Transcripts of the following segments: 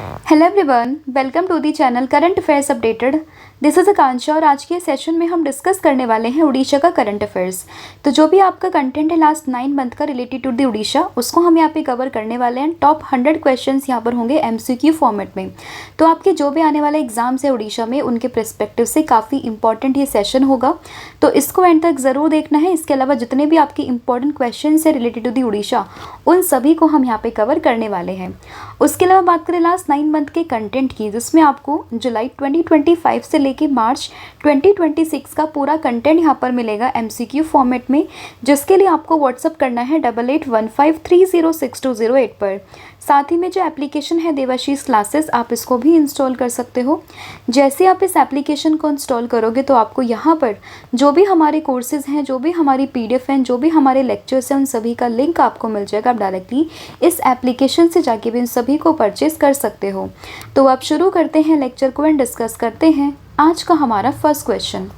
Hello everyone, welcome to the channel current affairs updated. This is Akanksha और आज के session में हम डिस्कस करने वाले हैं उड़ीसा का करंट अफेयर्स। तो जो भी आपका कंटेंट है लास्ट 9 मंथ का रिलेटेड टू दी उड़ीसा, उसको हम यहाँ पे कवर करने वाले हैं। टॉप 100 क्वेश्चंस यहाँ पर होंगे एमसीक्यू फॉर्मेट में। तो आपके जो भी आने वाले एग्जाम्स है उड़ीसा में, उनके परस्पेक्टिव से काफ़ी इंपॉर्टेंट ये सेशन होगा, तो इसको एंड तक ज़रूर देखना है। इसके अलावा जितने भी आपके इंपॉर्टेंट क्वेश्चन है रिलेटेड टू दी उड़ीसा, उन सभी को हम यहाँ पे कवर करने वाले हैं। उसके अलावा बात करें लास्ट 9 मंथ के कंटेंट की, जिसमें आपको जुलाई 2025 से लेके मार्च 2026 का पूरा कंटेंट यहाँ पर मिलेगा एमसीक्यू फॉर्मेट में, जिसके लिए आपको व्हाट्सअप करना है 8815306208 पर। साथ ही में जो एप्लीकेशन है देवाशीष क्लासेस, आप इसको भी इंस्टॉल कर सकते हो। जैसे आप इस एप्लीकेशन को इंस्टॉल करोगे तो आपको यहाँ पर जो भी हमारे कोर्सेज हैं, जो भी हमारी पीडीएफ हैं, जो भी हमारे लेक्चर्स हैं, उन सभी का लिंक आपको मिल जाएगा। आप डायरेक्टली इस एप्लीकेशन से जाके भी इन सभी को परचेज कर सकते हो। तो अब शुरू करते हैं लेक्चर को एंड डिस्कस करते हैं आज का हमारा फर्स्ट क्वेश्चन।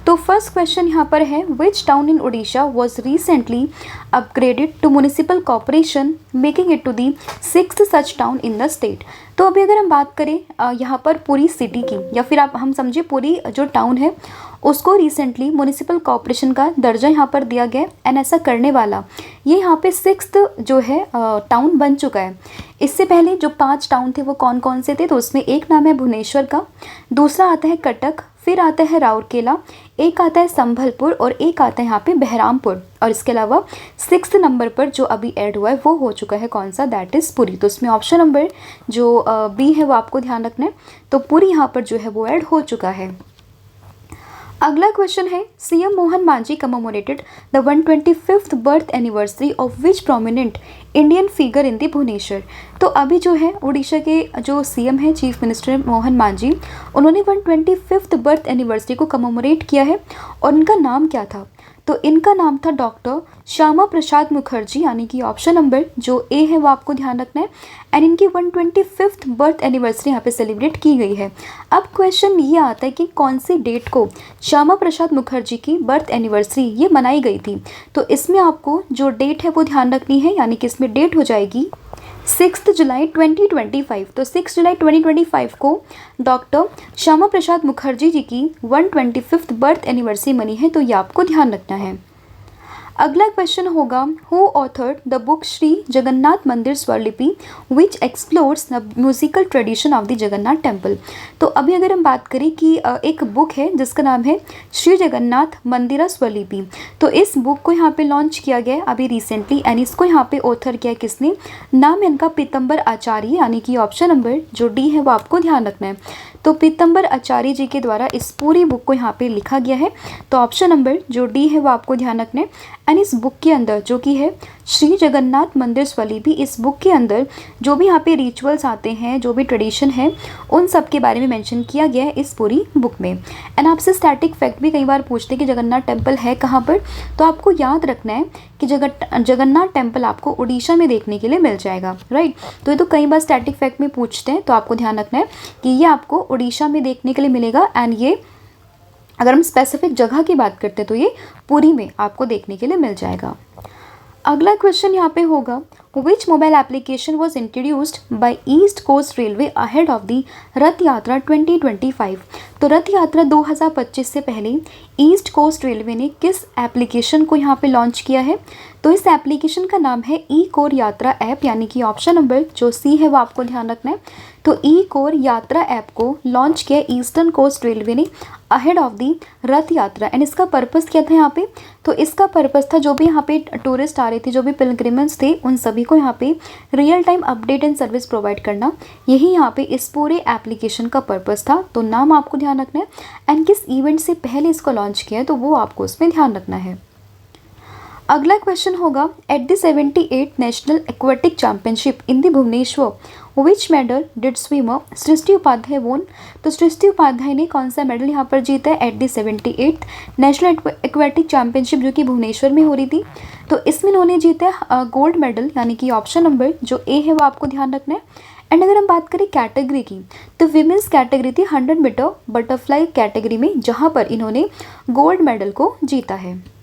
तो फर्स्ट क्वेश्चन यहाँ पर है, which town in Orissa was recently upgraded to municipal corporation making it to the 6th such town in the state. तो अभी अगर हम बात करें यहाँ पर पूरी सिटी की, या फिर आप हम समझिए पूरी जो टाउन है उसको रिसेंटली म्यूनिसिपल कॉर्पोरेशन का दर्जा यहाँ पर दिया गया। एंड ऐसा करने वाला ये यहाँ पे 6th जो है टाउन बन चुका है। इससे पहले जो 5 टाउन थे वो कौन कौन से थे, तो उसमें एक नाम है भुवनेश्वर का, दूसरा आता है कटक, फिर आता है राउरकेला, एक आता है संभलपुर और एक आता है यहाँ पे बहरामपुर। और इसके अलावा 6th नंबर पर जो अभी ऐड हुआ है वो हो चुका है कौन सा, दैट इज़ पुरी। तो इसमें ऑप्शन नंबर जो बी है वो आपको ध्यान रखना है। तो पुरी यहाँ पर जो है वो ऐड हो चुका है। अगला क्वेश्चन है, CM Mohan Majhi commemorated the 125th birth anniversary of which prominent Indian figure in the Bhubaneswar. तो अभी जो है उड़ीसा के जो सीएम है, चीफ मिनिस्टर मोहन मांझी, उन्होंने 125th बर्थ एनिवर्सरी को कमेमोरेट किया है। और इनका नाम क्या था, तो इनका नाम था डॉक्टर श्यामा प्रसाद मुखर्जी, यानी कि ऑप्शन नंबर जो ए है वो आपको ध्यान रखना है। एंड इनकी 125th बर्थ एनिवर्सरी यहाँ पे सेलिब्रेट की गई है। अब क्वेश्चन ये आता है कि कौन सी डेट को श्यामा प्रसाद मुखर्जी की बर्थ एनिवर्सरी ये मनाई गई थी। तो इसमें आपको जो डेट है वो ध्यान रखनी है, यानी कि इसमें डेट हो जाएगी 6 जुलाई 2025। तो 6 जुलाई 2025 को डॉक्टर श्यामा प्रसाद मुखर्जी जी की 125th बर्थ एनिवर्सरी मनी है, तो ये आपको ध्यान रखना है। अगला क्वेश्चन होगा, who authored the book Shri Jagannath Mandir Swaralipi which explores the musical tradition of the Jagannath temple. तो अभी अगर हम बात करें कि एक बुक है जिसका नाम है श्री जगन्नाथ मंदिर स्वरलिपि, तो इस बुक को यहाँ पे लॉन्च किया गया है अभी रिसेंटली। एंड इसको यहाँ पे ऑथर किया किसने, नाम है इनका पीतम्बर आचार्य, यानी कि ऑप्शन नंबर जो डी है वो आपको ध्यान रखना है। तो पीतम्बर आचार्य जी के द्वारा इस पूरी बुक को यहाँ पे लिखा गया है। तो ऑप्शन नंबर जो डी है वो आपको ध्यान रखना है। एंड इस बुक के अंदर जो कि है श्री जगन्नाथ मंदिर स्वरलिपि, इस बुक के अंदर जो भी यहाँ पे रिचुअल्स आते हैं, जो भी ट्रेडिशन है, उन सब के बारे में मेंशन किया गया है इस पूरी बुक में। एंड आपसे स्टैटिक फैक्ट भी कई बार पूछते हैं कि जगन्नाथ टेम्पल है कहाँ पर, तो आपको याद रखना है कि जगन्नाथ टेम्पल आपको उड़ीसा में देखने के लिए मिल जाएगा, राइट। तो ये तो कई बार स्टैटिक फैक्ट में पूछते हैं, तो आपको ध्यान रखना है कि ये आपको उड़ीसा में देखने के लिए मिलेगा। एंड ये अगर हम स्पेसिफिक जगह की बात करते हैं तो ये पुरी में आपको देखने के लिए मिल जाएगा। अगला क्वेश्चन यहाँ पे होगा, which mobile application was introduced by East Coast Railway ahead of the Rath Yatra 2025। तो रथ यात्रा 2025 से पहले ईस्ट कोस्ट रेलवे ने किस एप्लीकेशन को यहाँ पे लॉन्च किया है, तो इस एप्लीकेशन का नाम है ई कोर यात्रा ऐप, यानी कि ऑप्शन नंबर जो सी है वो आपको ध्यान रखना है। तो ई कोर यात्रा ऐप को लॉन्च किया ईस्टर्न कोस्ट रेलवे ने अहेड ऑफ दी रथ यात्रा। एंड इसका पर्पस क्या था यहाँ पे, तो इसका पर्पस था जो भी यहाँ पे टूरिस्ट आ रहे थे, जो भी पिलग्रिम्स थे, उन सभी को यहाँ पे real time update and service provide करना। यही यहाँ पे इस पूरे एप्लीकेशन का पर्पस था। तो नाम आपको ध्यान रखना है। एंड किस इवेंट से पहले इसको लॉन्च किया है, तो वो आपको उसमें ध्यान रखना है। अगला क्वेश्चन होगा, at the 78th national aquatic championship in the Bhubaneswar which medal did swimmer Srishti Upadhyay won. तो सृष्टि उपाध्याय ने कौन सा मेडल यहाँ पर जीता है eight the 78th national aquatic championship जो कि भुवनेश्वर में हो रही थी। तो इसमें उन्होंने जीता है गोल्ड मेडल, यानी कि ऑप्शन नंबर जो ए है वो आपको ध्यान रखना है। एंड अगर हम बात करें कैटेगरी की, तो विमेंस कैटेगरी थी 100 मीटर बटरफ्लाई कैटेगरी में, जहाँ पर इन्होंने गोल्ड मेडल को जीता है।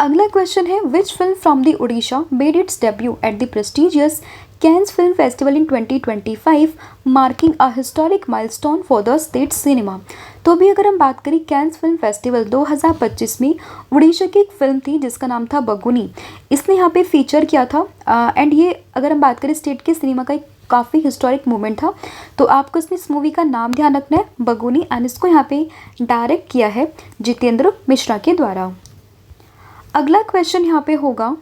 अगला क्वेश्चन है which film from the Orissa made it's debut at the prestigious cans film festival in 2025 marking a historic milestone for the state cinema. तो अभी अगर हम बात करें कैन्स फिल्म फेस्टिवल 2025 में उड़ीसा की एक फिल्म थी जिसका नाम था बगुनी, इसने यहाँ पे फीचर किया था एंड ये अगर हम बात करें स्टेट के सिनेमा का एक काफ़ी हिस्टोरिक मोमेंट था। तो आपको इसमें इस मूवी का नाम ध्यान रखना है बगुनी एंड इसको यहाँ पे डायरेक्ट किया है जितेंद्र मिश्रा के द्वारा। अगला क्वेश्चन यहाँ पे होगा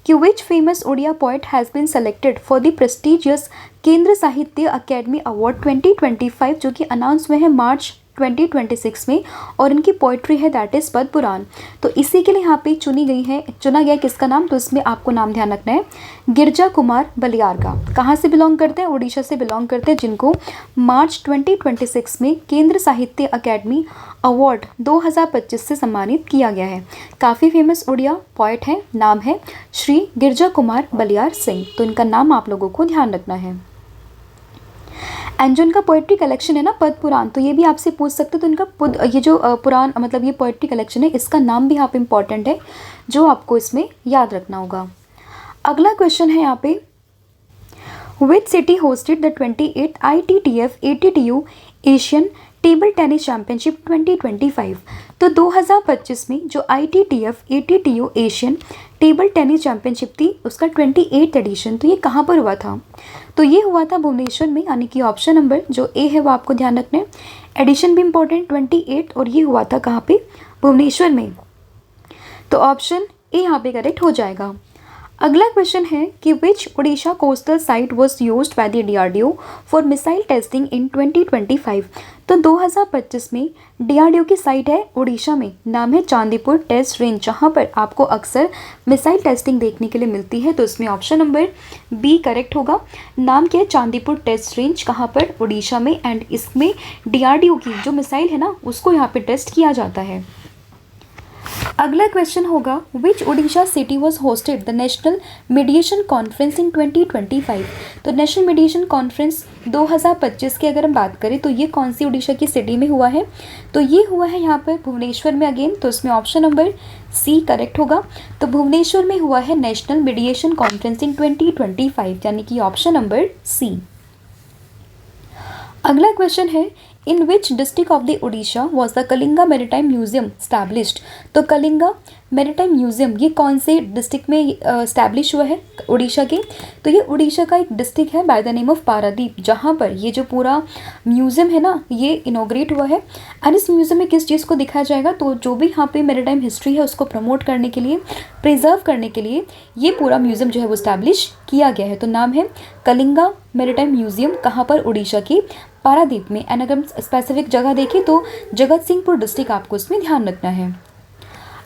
कि which famous Odia poet has been selected for the prestigious Kendra Sahitya Akademi award 2025 जो कि अनाउंस हुए हैं मार्च 2026 में और इनकी पोइट्री है दैट इज़ पद्म पुराण। तो इसी के लिए यहाँ पे चुना गया किसका नाम, तो इसमें आपको नाम ध्यान रखना है गिरजा कुमार बलियार का। कहाँ से बिलोंग करते हैं, उड़ीसा से बिलोंग करते हैं, जिनको मार्च 2026 में केंद्र साहित्य अकेडमी अवार्ड 2025 से सम्मानित किया गया है। काफ़ी फेमस उड़िया पोइट हैं, नाम है श्री गिरजा कुमार बलियार सिंह। तो इनका नाम आप लोगों को ध्यान रखना है। एंड जो इनका पोइट्री कलेक्शन है ना पद्म पुराण, तो ये भी आपसे पूछ सकते हो। तो इनका ये जो पुराण मतलब ये पोइट्री कलेक्शन है, इसका नाम भी यहाँ पे इम्पॉर्टेंट है जो आपको इसमें याद रखना होगा। अगला क्वेश्चन है यहाँ पे which city hosted the 28th ITTF ATTU Asian table tennis championship 2025। तो 2025 में जो ITTF ATTU Asian table tennis championship थी उसका 28th एडिशन, तो ये कहाँ पर हुआ था, तो ये हुआ था भुवनेश्वर में, यानी कि ऑप्शन नंबर जो ए है वो आपको ध्यान रखना है। एडिशन भी इंपॉर्टेंट 28 और ये हुआ था कहाँ पे, भुवनेश्वर में। तो ऑप्शन ए यहाँ पे करेक्ट हो जाएगा। अगला क्वेश्चन है कि which Orissa coastal site was used by the DRDO for missile testing in 2025। तो 2025 में DRDO की साइट है उड़ीसा में, नाम है चांदीपुर टेस्ट रेंज, जहां पर आपको अक्सर मिसाइल टेस्टिंग देखने के लिए मिलती है। तो इसमें ऑप्शन नंबर बी करेक्ट होगा। नाम क्या है, चांदीपुर टेस्ट रेंज, कहाँ पर, उड़ीसा में। एंड इसमें DRDO की जो मिसाइल है ना उसको यहाँ पे टेस्ट किया जाता है। अगला क्वेश्चन होगा which Orissa city was hosted the national mediation conference in 2025। तो नेशनल मीडिएशन कॉन्फ्रेंस 2025 की अगर हम बात करें तो ये कौन सी उड़ीसा की सिटी में हुआ है, तो ये हुआ है यहाँ पर भुवनेश्वर में अगेन। तो इसमें ऑप्शन नंबर सी करेक्ट होगा। तो भुवनेश्वर में हुआ है नेशनल मीडिएशन कॉन्फ्रेंस इन 2025, यानी कि ऑप्शन नंबर सी। अगला क्वेश्चन है in which district of the Orissa was the Kalinga maritime museum established. तो कलिंगा मैरीटाइम म्यूजियम ये कौन से डिस्ट्रिक्ट में स्टैब्लिश हुआ है उड़ीसा के, तो ये उड़ीसा का एक डिस्ट्रिक्ट है by the name of Paradip, जहाँ पर ये जो पूरा म्यूजियम है ना ये इनोग्रेट हुआ है। एंड इस म्यूजियम में किस चीज़ को दिखाया जाएगा, तो जो भी यहाँ पे मैरीटाइम हिस्ट्री है उसको प्रमोट करने के लिए, प्रिजर्व करने के लिए ये पूरा म्यूजियम जो है वो स्टैब्लिश किया गया है। तो नाम है कलिंगा मैरीटाइम म्यूजियम, कहाँ पर, उड़ीसा की पारादीप में। एंड अगर हम स्पेसिफिक जगह देखें तो जगत सिंहपुर डिस्ट्रिक्ट आपको इसमें ध्यान रखना है।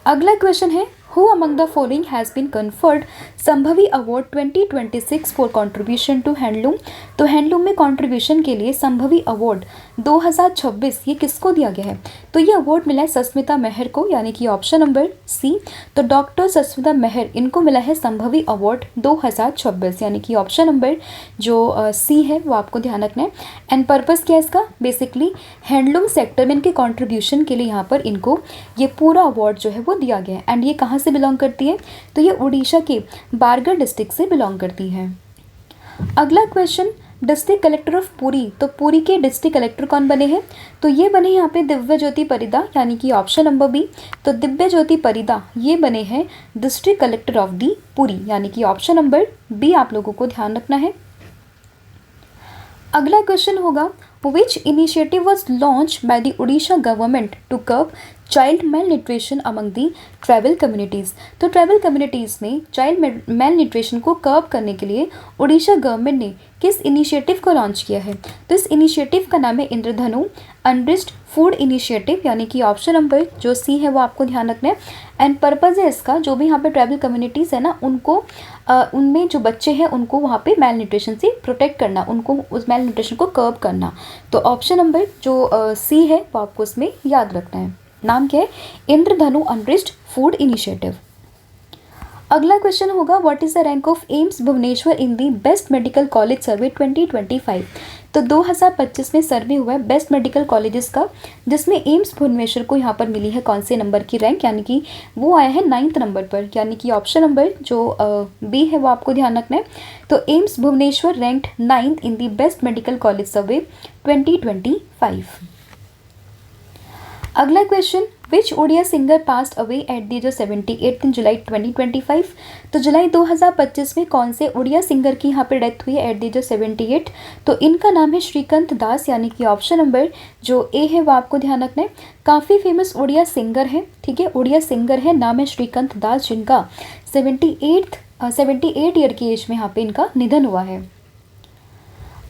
अगला क्वेश्चन है who among the following has been conferred Sambhavi award 2026 for contribution to handloom. तो हैंडलूम में कंट्रीब्यूशन के लिए संभवी अवार्ड 2026 ये किसको दिया गया है, तो ये अवार्ड मिला है सस्मिता महर को, यानी कि ऑप्शन नंबर सी। तो डॉक्टर सस्मिता महर इनको मिला है संभवी अवार्ड 2026, यानी कि ऑप्शन नंबर जो सी है वो आपको ध्यान रखना है। एंड पर्पज़ क्या है इसका, बेसिकली हैंडलूम सेक्टर में इनके कॉन्ट्रीब्यूशन के लिए यहाँ पर इनको ये पूरा अवार्ड जो है वो दिया गया है। एंड ये कहाँ से बिलोंग करती है, तो ये उड़ीसा के बारगढ़ डिस्ट्रिक्ट से बिलोंग करती है। अगला question district collector of Puri, तो पुरी के डिस्ट्रिक्ट कलेक्टर कौन बने हैं, तो ये बने यहाँ पे दिव्य ज्योति परिदा, यानी कि ऑप्शन नंबर बी। तो दिव्य ज्योति परिदा ये बने हैं district collector of the Puri, यानी कि ऑप्शन नंबर बी आप लोगों को ध्यान रखना है। अगला क्वेश्चन होगा which initiative was launched by the Odisha government to curb child mail nutrition among the tribal communities. तो ट्राइबल कम्युनिटीज़ में चाइल्ड मेल न्यूट्रिशन को कर्ब करने के लिए उड़ीसा गवर्नमेंट ने किस इनिशिएटिव को लॉन्च किया है, तो इस इनिशिएटिव का नाम है इंद्रधनु अनरिच्ड फूड इनिशिएटिव, यानी कि ऑप्शन नंबर जो सी है वो आपको ध्यान रखना है। एंड पर्पज़ है इसका, जो भी यहाँ पे ट्राइबल कम्युनिटीज़ है ना उनको उनमें जो बच्चे हैं उनको वहाँ पे मेल न्यूट्रिशन से प्रोटेक्ट करना, उनको उस मेल न्यूट्रिशन को कर्ब करना। तो ऑप्शन नंबर जो सी है वो आपको उसमें याद रखना है। नाम क्या है, इंद्रधनु अनरिच्ड फूड इनिशिएटिव। अगला क्वेश्चन होगा what is the rank of AIIMS Bhubaneswar in the best medical college survey 2025। तो 2025 में सर्वे हुआ है बेस्ट मेडिकल कॉलेजेस का, जिसमें एम्स भुवनेश्वर को यहाँ पर मिली है कौन से नंबर की रैंक, यानी कि वो आया है 9th नंबर पर, यानी कि ऑप्शन नंबर जो बी है वो आपको ध्यान रखना है। तो AIIMS Bhubaneswar ranked 9th in the best medical college survey 2025। अगला question, which Odia singer passed away at the age of 78 in July 2025। तो जुलाई 2025 में कौन से ओडिया सिंगर की यहाँ पे डेथ हुई है एट द एज ऑफ 78। तो इनका नाम है श्रीकांत दास, यानी कि ऑप्शन नंबर जो ए है वो आपको ध्यान रखना है। काफ़ी फेमस ओडिया सिंगर है, ठीक है, ओडिया सिंगर है, नाम है श्रीकांत दास, जिनका 78 ईयर की एज में यहाँ पे इनका निधन हुआ है।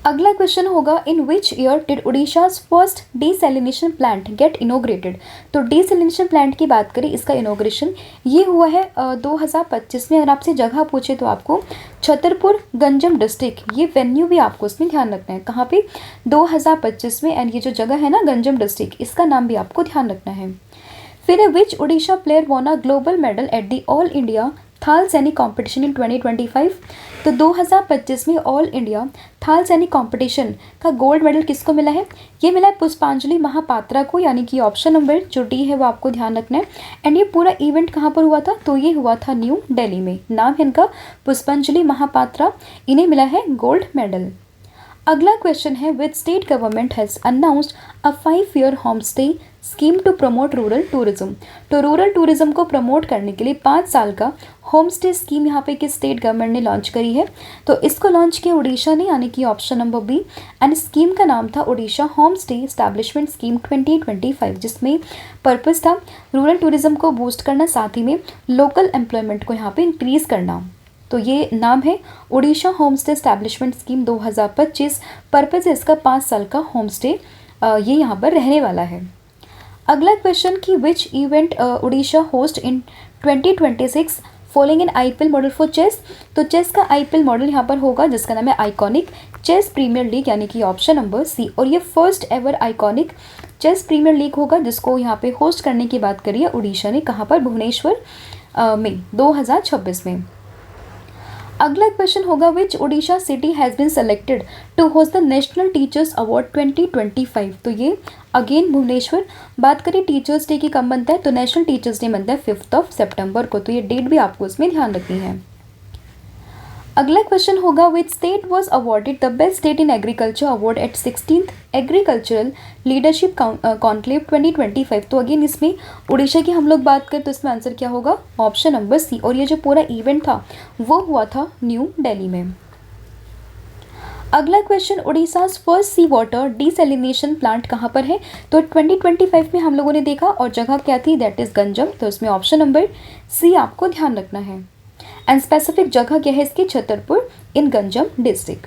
अगला क्वेश्चन होगा, in which year did Orissa's first desalination plant get inaugurated. तो डीसैलिनेशन प्लांट की बात करें, इसका इनोग्रेशन ये हुआ है 2025 में। अगर आपसे जगह पूछे तो आपको छतरपुर गंजम डिस्ट्रिक्ट, ये वेन्यू भी आपको इसमें ध्यान रखना है, कहाँ पे 2025 में, एंड ये जो जगह है ना गंजम डिस्ट्रिक्ट, इसका नाम भी आपको ध्यान रखना है। फिर which Odisha player won a global medal at the all India Thal Sainik competition in 2025। तो 2025 में all India Thal Sainik competition का गोल्ड मेडल किसको मिला है, ये मिला है पुष्पांजलि महापात्रा को, यानी कि ऑप्शन नंबर जो डी है वो आपको ध्यान रखना है। एंड ये पूरा इवेंट कहाँ पर हुआ था, तो ये हुआ था न्यू दिल्ली में, नाम है इनका पुष्पांजलि महापात्रा, इन्हें मिला है गोल्ड मेडल। अगला क्वेश्चन है, which state government has announced a 5-year home stay scheme to promote rural tourism. तो रूरल टूरिज्म को प्रमोट करने के लिए 5 साल का होम स्टे स्कीम यहाँ पे किस स्टेट गवर्नमेंट ने लॉन्च करी है। तो इसको लॉन्च किया उड़ीसा ने, यानी कि option number B, and scheme का नाम था Odisha home stay establishment scheme 2025, जिसमें पर्पस था रूरल टूरिज्म को बूस्ट करना, साथ ही में लोकल एम्प्लॉयमेंट को यहाँ पे इंक्रीज़ करना। तो ये नाम है Orissa home stay establishment scheme 2025, purpose है इसका 5 साल का होम स्टे ये यहाँ पर रहने वाला है। अगला क्वेश्चन कि which event Odisha host in 2026 following in IPL model for chess. तो चेस का IPL मॉडल यहाँ पर होगा जिसका नाम है आइकॉनिक चेस प्रीमियर लीग, यानी कि ऑप्शन नंबर सी, और ये first ever iconic chess premier league होगा जिसको यहाँ पे होस्ट करने की बात करी है उड़ीसा ने, कहाँ पर, भुवनेश्वर में 2026 में। अगला क्वेश्चन होगा, which Orissa city has been selected to host the national teachers award 2025। तो ये अगेन भुवनेश्वर। बात करें टीचर्स डे की कब बनता है, तो नेशनल टीचर्स डे बनता है 5 सितंबर को, तो ये डेट भी आपको इसमें ध्यान रखनी है। अगला क्वेश्चन होगा, which state was awarded the best state in agriculture award eight 16th agricultural leadership conclave 2025। तो अगेन इसमें उड़ीसा की हम लोग बात करें तो इसमें आंसर क्या होगा, ऑप्शन नंबर सी, और ये जो पूरा इवेंट था वो हुआ था न्यू दिल्ली में। अगला क्वेश्चन, उड़ीसाज फर्स्ट सी वाटर डीसैलिनेशन प्लांट कहाँ पर है। तो 2025 में हम लोगों ने देखा, और जगह क्या थी, दैट इज़ गंजम, तो इसमें ऑप्शन नंबर सी आपको ध्यान रखना है। एंड स्पेसिफिक जगह क्या है इसकी, छतरपुर इन गंजम डिस्ट्रिक्ट।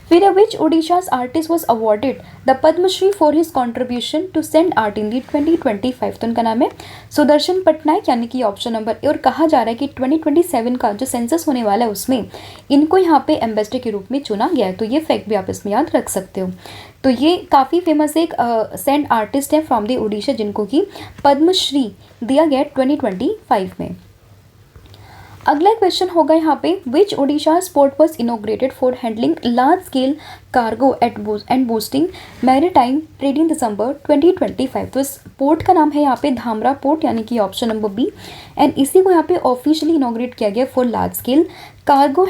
फिर which Odisha's artist was awarded the Padmashri for his contribution to sand art in the 2025। तो उनका नाम है सुदर्शन पटनायक, यानी कि ऑप्शन नंबर ए, और कहा जा रहा है कि 2027 का जो सेंसस होने वाला है उसमें इनको यहाँ पे एम्बेसडर के रूप में चुना गया है, तो ये फैक्ट भी आप इसमें याद रख सकते हो। तो ये काफ़ी फेमस एक सेंड आर्टिस्ट है फ्रॉम द उड़ीसा जिनको कि पद्मश्री दिया गया 2025 में। अगला क्वेश्चन होगा यहाँ पे, which Odisha port was inaugurated for handling large scale cargo and boosting maritime trade in December 2025। तो इस पोर्ट का नाम है यहाँ पे धामरा पोर्ट, यानी कि ऑप्शन नंबर बी, एंड इसी को यहाँ पे ऑफिशियली इनोग्रेट किया गया for large scale cargo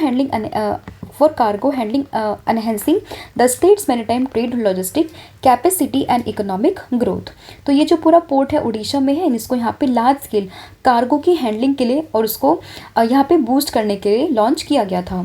handling enhancing the states maritime trade logistic capacity and economic growth. तो ये जो पूरा पोर्ट है उड़ीसा में है, इसको यहाँ पे लार्ज स्केल कार्गो की हैंडलिंग के लिए और उसको यहाँ पे बूस्ट करने के लिए लॉन्च किया गया था।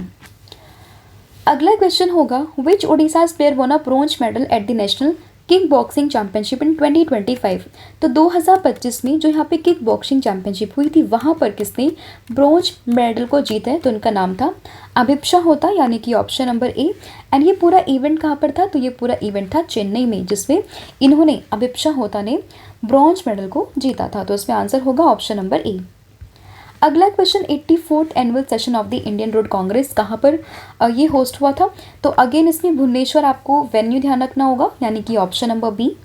अगला क्वेश्चन होगा, which Odisha's player won a bronze medal at the national kick boxing championship in 2025। तो 2025 में जो यहाँ पे किक बॉक्सिंग चैंपियनशिप हुई थी वहाँ पर किसने ब्रोंज मेडल को जीता है, तो उनका नाम था अभिप्सा होता, यानी कि ऑप्शन नंबर ए। एंड ये पूरा इवेंट कहाँ पर था, तो ये पूरा इवेंट था चेन्नई में, जिसमें इन्होंने अभिप्सा होता ने ब्रॉन्ज मेडल को जीता था, तो इसमें आंसर होगा ऑप्शन नंबर ए। अगला question, 84th annual session of the Indian Road Congress कहाँ पर ये होस्ट हुआ था। तो अगेन इसमें भुवनेश्वर आपको वेन्यू ध्यान रखना होगा, यानी कि ऑप्शन नंबर बी।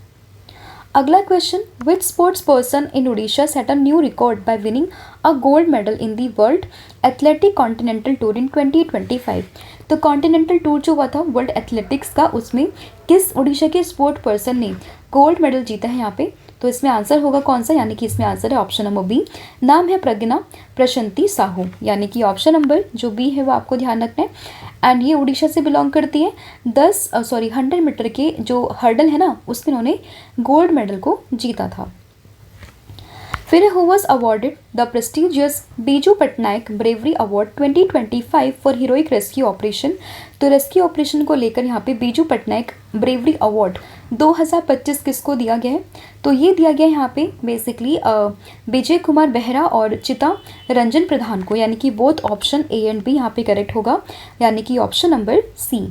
अगला question, which sports person in Orissa set a new record by winning a gold medal in the world athletic continental tour in 2025। तो कॉन्टिनेंटल टूर जो हुआ था वर्ल्ड एथलेटिक्स का, उसमें किस उड़ीसा के स्पोर्ट पर्सन ने गोल्ड मेडल जीता है यहाँ पे? तो इसमें आंसर होगा कौन सा, यानी कि इसमें आंसर है ऑप्शन नंबर बी, नाम है प्रज्ञा प्रशंति साहू, यानी कि ऑप्शन नंबर जो बी है वो आपको ध्यान रखना है। एंड ये उड़ीसा से बिलोंग करती है। 100 मीटर के जो हर्डल है ना, उसमें उन्होंने गोल्ड मेडल को जीता था। फिर who was awarded the prestigious Biju Patnaik bravery award 2025 for heroic rescue operation. तो रेस्क्यू ऑपरेशन को लेकर यहाँ पे बीजू पटनायक ब्रेवरी अवार्ड 2025 किसको दिया गया है? तो ये दिया गया है यहाँ पे बेसिकली विजय कुमार बेहरा और चिता रंजन प्रधान को, यानी कि both option A and B यहाँ पे करेक्ट होगा, यानी कि ऑप्शन नंबर सी।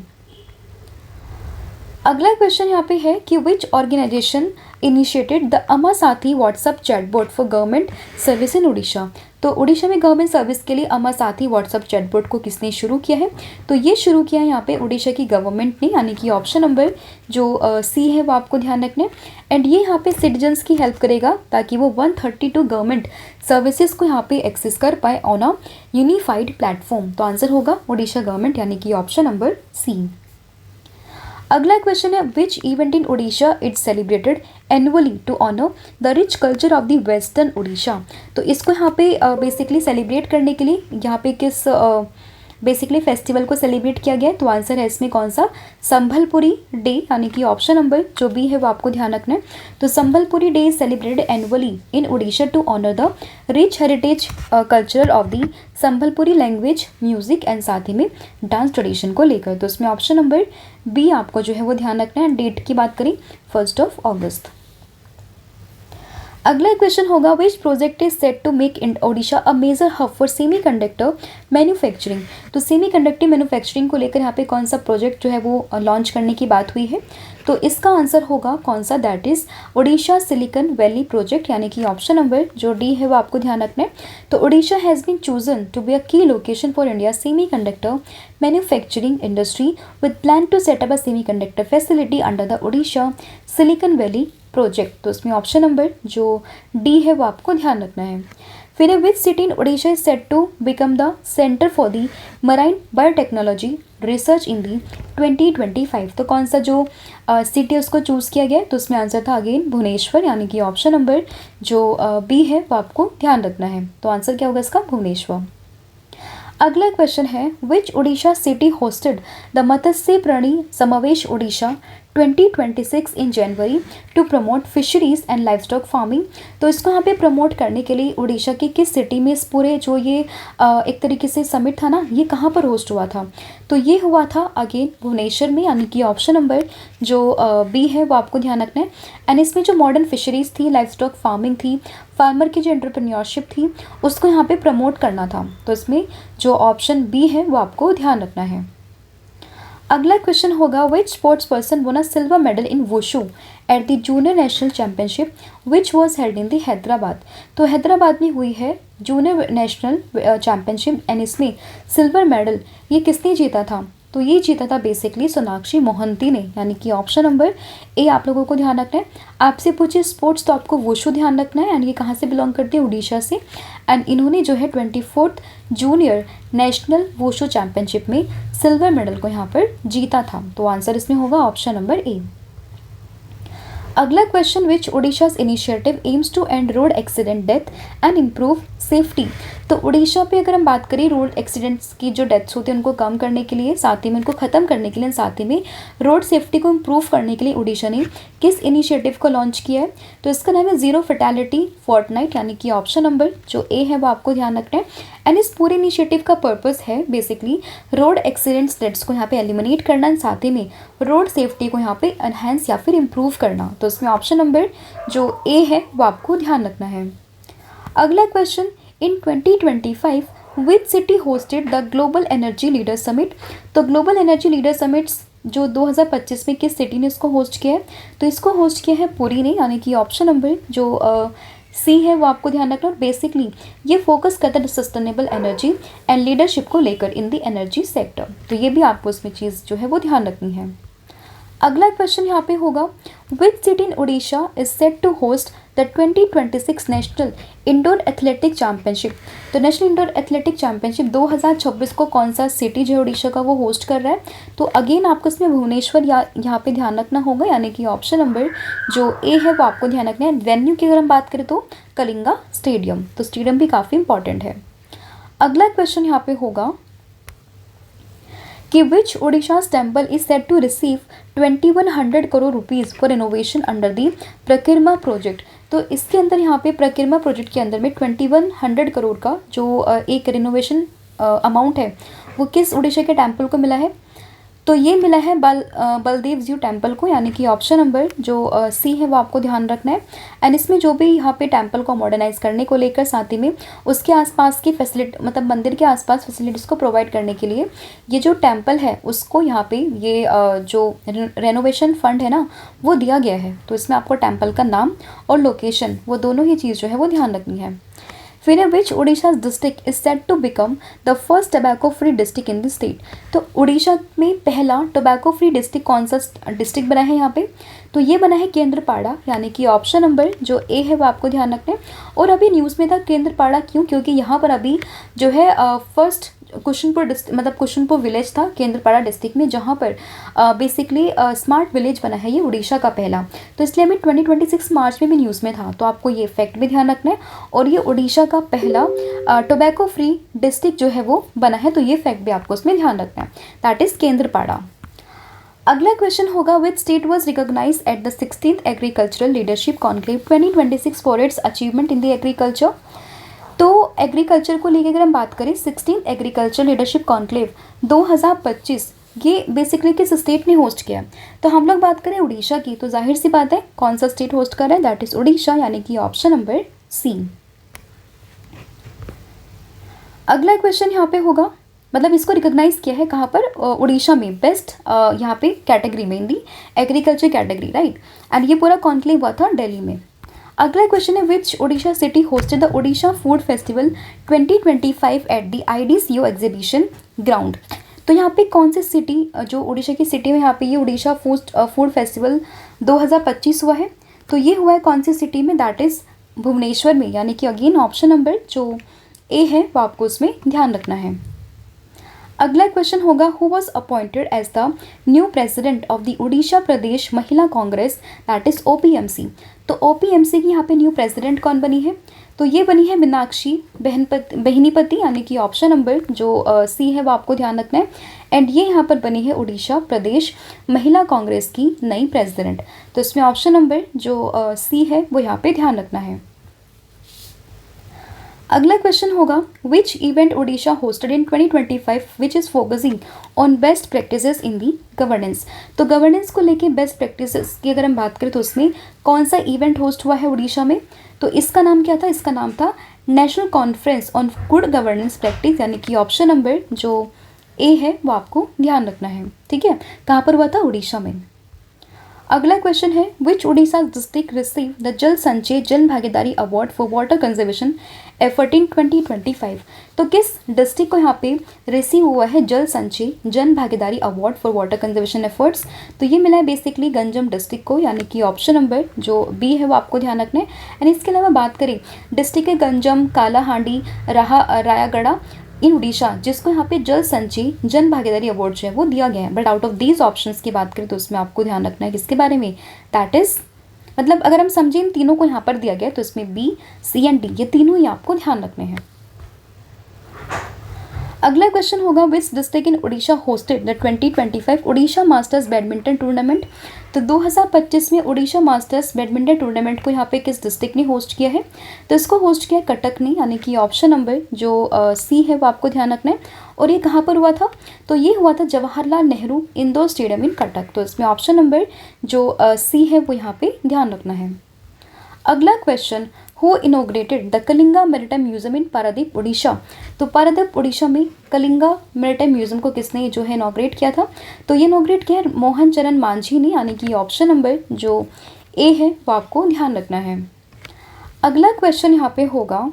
अगला क्वेश्चन यहाँ पे है कि विच ऑर्गेनाइजेशन इनिशिएटेड द अमा साथी WhatsApp chatbot for government service in Orissa. तो उड़ीसा में गवर्नमेंट सर्विस के लिए अमा साथी व्हाट्सएप चैटबॉट को किसने शुरू किया है? तो ये शुरू किया है यहाँ पे उड़ीसा की गवर्नमेंट ने, यानी कि ऑप्शन नंबर जो सी है वो आपको ध्यान रखना है। एंड ये यहाँ पे सिटीजन्स की हेल्प करेगा ताकि वो 132 गवर्नमेंट सर्विसेज को यहाँ पे एक्सेस कर पाए ऑन अ यूनिफाइड प्लेटफॉर्म। तो आंसर होगा उड़ीसा गवर्नमेंट, यानी कि ऑप्शन नंबर सी। अगला क्वेश्चन है which event in Odisha it's celebrated annually to honour the rich culture of the western Odisha. तो इसको यहाँ पे बेसिकली सेलिब्रेट करने के लिए यहाँ पे किस बेसिकली फेस्टिवल को सेलिब्रेट किया गया है? तो आंसर है इसमें कौन सा, संबलपुरी डे, यानी कि ऑप्शन नंबर जो बी है वो आपको ध्यान रखना है। तो Sambalpuri day is celebrated annually in Odisha to honour the rich heritage culture of the Sambalpuri language, music and साथ ही में डांस ट्रेडिशन को लेकर। तो इसमें ऑप्शन नंबर बी आपको जो है वो ध्यान रखना है। डेट की बात करें 1 अगस्त। अगला क्वेश्चन होगा which project is set to make in Odisha a major hub for semiconductor manufacturing. तो सेमीकंडक्टर मैन्युफैक्चरिंग को लेकर यहाँ पे कौन सा प्रोजेक्ट जो है वो लॉन्च करने की बात हुई है? तो इसका आंसर होगा कौन सा, that is Odisha Silicon Valley project, यानी कि ऑप्शन नंबर जो डी है वो आपको ध्यान रखना है। तो Odisha has been chosen to be a key location for India semiconductor manufacturing industry with plan to set up a semiconductor facility under the Odisha Silicon Valley project. तो इसमें ऑप्शन नंबर जो डी है वो आपको ध्यान रखना है। फिर which city in Odisha is set to become the centre for the marine biotechnology research in the 2025। तो कौन सा जो सिटी उसको चूज़ किया गया? तो उसमें आंसर था अगेन भुवनेश्वर, यानी कि ऑप्शन नंबर जो बी है वो आपको ध्यान रखना है। तो आंसर क्या होगा इसका, भुवनेश्वर। अगला क्वेश्चन है which Orissa city hosted the Matsya Prani Samavesh Odisha 2026 in January to promote fisheries and livestock farming. तो इसको यहाँ पे प्रमोट करने के लिए उड़ीसा की किस सिटी में इस पूरे जो ये एक तरीके से समिट था ना, ये कहाँ पर होस्ट हुआ था? तो ये हुआ था अगेन भुवनेश्वर में, यानी कि ऑप्शन नंबर जो बी है वो आपको ध्यान रखना है। एंड इसमें जो मॉडर्न फिशरीज थी, लाइवस्टॉक फार्मिंग थी, फार्मर की जो एंटरप्रेन्योरशिप थी, उसको यहाँ पे प्रमोट करना था। तो इसमें जो ऑप्शन बी है वो आपको ध्यान रखना है। अगला क्वेश्चन होगा विच sports person won a silver medal in wushu at the junior national championship which was held in the Hyderabad. तो हैदराबाद में हुई है जूनियर नेशनल चैंपियनशिप एंड इसमें सिल्वर मेडल ये किसने जीता था? तो ये जीता था बेसिकली सोनाक्षी मोहंती ने, यानी कि ऑप्शन नंबर ए आप लोगों को ध्यान रखना है। आपसे पूछे स्पोर्ट्स तो आपको वुशु ध्यान रखना है, एंड ये कहाँ से बिलोंग करती है? उड़ीसा से। एंड इन्होंने जो है 24th junior national wushu championship में सिल्वर मेडल को यहाँ पर जीता था। तो आंसर इसमें होगा ऑप्शन नंबर ए। अगला question which Odisha's initiative aims to end road accident death and improve safety. तो उड़ीसा पे अगर हम बात करें रोड एक्सीडेंट्स की जो डेथ्स होती है उनको कम करने के लिए, साथ ही में उनको ख़त्म करने के लिए, साथ ही में रोड सेफ्टी को इम्प्रूव करने के लिए उड़ीसा ने किस इनिशिएटिव को लॉन्च किया है? तो इसका नाम है ज़ीरो फैटेलिटी फोर्टनाइट, यानी कि ऑप्शन नंबर जो ए है वो आपको ध्यान रखना है। एंड इस पूरे इनिशिएटिव का पर्पस है बेसिकली रोड एक्सीडेंट्स डेथ्स को यहाँ पे एलिमिनेट करना, एंड साथ ही में रोड सेफ्टी को यहाँ पे एनहेंस या फिर इम्प्रूव करना। तो इसमें ऑप्शन नंबर जो ए है वो आपको ध्यान रखना है। अगला question in 2025 which city hosted the global energy leader summit. तो ग्लोबल एनर्जी लीडर समिट्स जो 2025 में किस सिटी ने इसको होस्ट किया है? तो इसको होस्ट किया है पुरी ने, यानी कि ऑप्शन नंबर जो सी है वो आपको ध्यान रखना। और बेसिकली ये फोकस करता है सस्टेनेबल एनर्जी एंड लीडरशिप को लेकर इन द एनर्जी सेक्टर। तो ये भी आपको इसमें चीज़ जो है वो ध्यान रखनी है। अगला क्वेश्चन यहाँ पे होगा, which city in Odisha is set to host the 2026 national indoor athletic championship. तो नेशनल इंडोर एथलेटिक चैंपियनशिप 2026 को कौन सा सिटी जो है उड़ीसा का वो होस्ट कर रहा है। तो अगेन आपको इसमें भुवनेश्वर या यहाँ पे ध्यान रखना होगा, यानी कि ऑप्शन नंबर जो ए है वो आपको ध्यान रखना है। वेन्यू की अगर हम बात करें तो कलिंगा स्टेडियम, तो स्टेडियम भी काफ़ी इंपॉर्टेंट है। अगला क्वेश्चन यहाँ पे होगा कि which Odisha's temple is set to receive 2100 crore rupees for innovation under the Parikrama project. तो इसके अंदर यहाँ पे प्रकिरमा प्रोजेक्ट के अंदर में 2100 करोड़ का जो एक रिनोवेशन अमाउंट है वो किस उड़ीसा के टेम्पल को मिला है। तो ये मिला है बलदेव जीव टेम्पल को, यानी कि ऑप्शन नंबर जो सी है वो आपको ध्यान रखना है। एंड इसमें जो भी यहाँ पे टेम्पल को मॉडर्नाइज करने को लेकर साथ ही में उसके आसपास की फैसिलिटी मतलब मंदिर के आसपास फैसिलिटीज़ को प्रोवाइड करने के लिए ये जो टेम्पल है उसको यहाँ पे ये जो रेनोवेशन फंड है ना वो दिया गया है। तो इसमें आपको टेम्पल का नाम और लोकेशन वो दोनों ही चीज़ जो है वो ध्यान रखनी है। फिर which Odisha district is set to become the first tobacco free district in the state. तो उड़ीसा में पहला टोबैको फ्री डिस्ट्रिक्ट कौन सा डिस्ट्रिक्ट बना है यहाँ पे। तो ये बना है केंद्रपाड़ा, यानी कि ऑप्शन नंबर जो ए है वो आपको ध्यान रखना है। और अभी न्यूज़ में था केंद्रपाड़ा क्यों, क्योंकि यहाँ पर अभी जो है फर्स्ट कुशनपुर मतलब कुशनपुर विलेज था केंद्रपाड़ा डिस्ट्रिक्ट में, जहाँ पर बेसिकली स्मार्ट विलेज बना है ये उड़ीसा का पहला। तो इसलिए अभी 2026 मार्च में भी न्यूज़ में था, तो आपको ये फैक्ट भी ध्यान रखना है। और ये उड़ीसा का पहला टोबैको फ्री डिस्ट्रिक्ट जो है वो बना है, तो ये फैक्ट भी आपको उसमें ध्यान रखना है, दैट इज़ केंद्रपाड़ा। अगला क्वेश्चन होगा, which state was recognise at the 16th agricultural leadership conclave 2026 for its achievement in the agriculture. तो एग्रीकल्चर को लेकर अगर हम बात करें 16th एग्रीकल्चर लीडरशिप कॉन्क्लेव 2025 ये बेसिकली किस स्टेट ने होस्ट किया। तो हम लोग बात करें उड़ीसा की, तो जाहिर सी बात है कौन सा स्टेट होस्ट कर रहा है, दैट इज उड़ीसा, यानी कि ऑप्शन नंबर सी। अगला क्वेश्चन यहाँ पे होगा, मतलब इसको रिकॉग्नाइज किया है कहाँ पर, उड़ीसा में बेस्ट यहाँ पे कैटेगरी में इन दी एग्रीकल्चर कैटेगरी, राइट। एंड ये पूरा कॉन्क्लेव हुआ था दिल्ली में। अगला क्वेश्चन है, which Odisha city hosted the Odisha food festival 2025 at the IDCO exhibition ground. तो यहाँ पे कौन सी सिटी जो उड़ीसा की सिटी में यहाँ पे ये उड़ीसा फूड फेस्टिवल 2025 हुआ है। तो ये हुआ है कौन सी सिटी में, दैट इज़ भुवनेश्वर में, यानी कि अगेन ऑप्शन नंबर जो ए है वो आपको उसमें ध्यान रखना है। अगला क्वेश्चन होगा, who was appointed as the new president of the Odisha Pradesh Mahila Congress, that is OPMC। तो OPMC की यहाँ पे न्यू प्रेसिडेंट कौन बनी है। तो ये बनी है मीनाक्षी बहिनीपति, यानी कि ऑप्शन नंबर जो सी है वो आपको ध्यान रखना है। एंड ये यहाँ पर बनी है उड़ीसा प्रदेश महिला कांग्रेस की नई प्रेसिडेंट। तो इसमें ऑप्शन नंबर जो सी है वो यहाँ पे ध्यान रखना है। अगला क्वेश्चन होगा, which event Odisha hosted in 2025 which is focusing on best practices in the governance. तो गवर्नेंस को लेके बेस्ट प्रैक्टिसेस की अगर हम बात करें तो उसमें कौन सा इवेंट होस्ट हुआ है उड़ीसा में। तो इसका नाम क्या था, इसका नाम था national conference on good governance practice, यानी कि ऑप्शन नंबर जो ए है वो आपको ध्यान रखना है, ठीक है। कहाँ पर हुआ था, उड़ीसा में। अगला क्वेश्चन है, which Odisha district receive the जल संचय जन भागीदारी award for water conservation effort in 2025। तो किस डिस्ट्रिक्ट को यहाँ पे रिसीव हुआ है जल संचय जन भागीदारी award for water conservation efforts. तो ये मिला है बेसिकली गंजम डिस्ट्रिक्ट को, यानी कि ऑप्शन नंबर जो बी है वो आपको ध्यान रखना है। एंड इसके अलावा बात करें डिस्ट्रिक्ट के गंजम, कालाहांडी, रायागढ़ इन उड़ीसा, जिसको यहाँ पे जल संचय जन भागीदारी अवार्ड जो है वो दिया गया है। But out of these options की बात करें तो उसमें आपको ध्यान रखना है किसके बारे में, दैट इज मतलब अगर हम समझें इन तीनों को यहाँ पर दिया गया तो इसमें बी, सी एंड डी ये तीनों ही आपको ध्यान रखने हैं। अगला क्वेश्चन होगा, विच district in Orissa hosted the 2025 Orissa masters badminton tournament. तो 2025 में उड़ीसा मास्टर्स बैडमिंटन टूर्नामेंट को यहाँ पे किस डिस्ट्रिक्ट ने होस्ट किया है। तो इसको होस्ट किया कटक ने, यानी कि ऑप्शन नंबर जो सी है वो आपको ध्यान रखना है। और ये कहाँ पर हुआ था, तो ये हुआ था जवाहरलाल नेहरू इंडोर स्टेडियम इन कटक। तो इसमें ऑप्शन नंबर जो सी है वो यहाँ पे ध्यान रखना है। अगला question, who inaugurated the Kalinga maritime museum in Paradip Orissa. तो पारादीप उड़ीसा में कलिंगा मैरिटाइम म्यूजियम को किसने जो है इनोग्रेट किया था। तो ये इनोग्रेट किया है मोहन चरण मांझी ने, यानी कि ऑप्शन नंबर जो ए है वो आपको ध्यान रखना है। अगला क्वेश्चन यहाँ पे होगा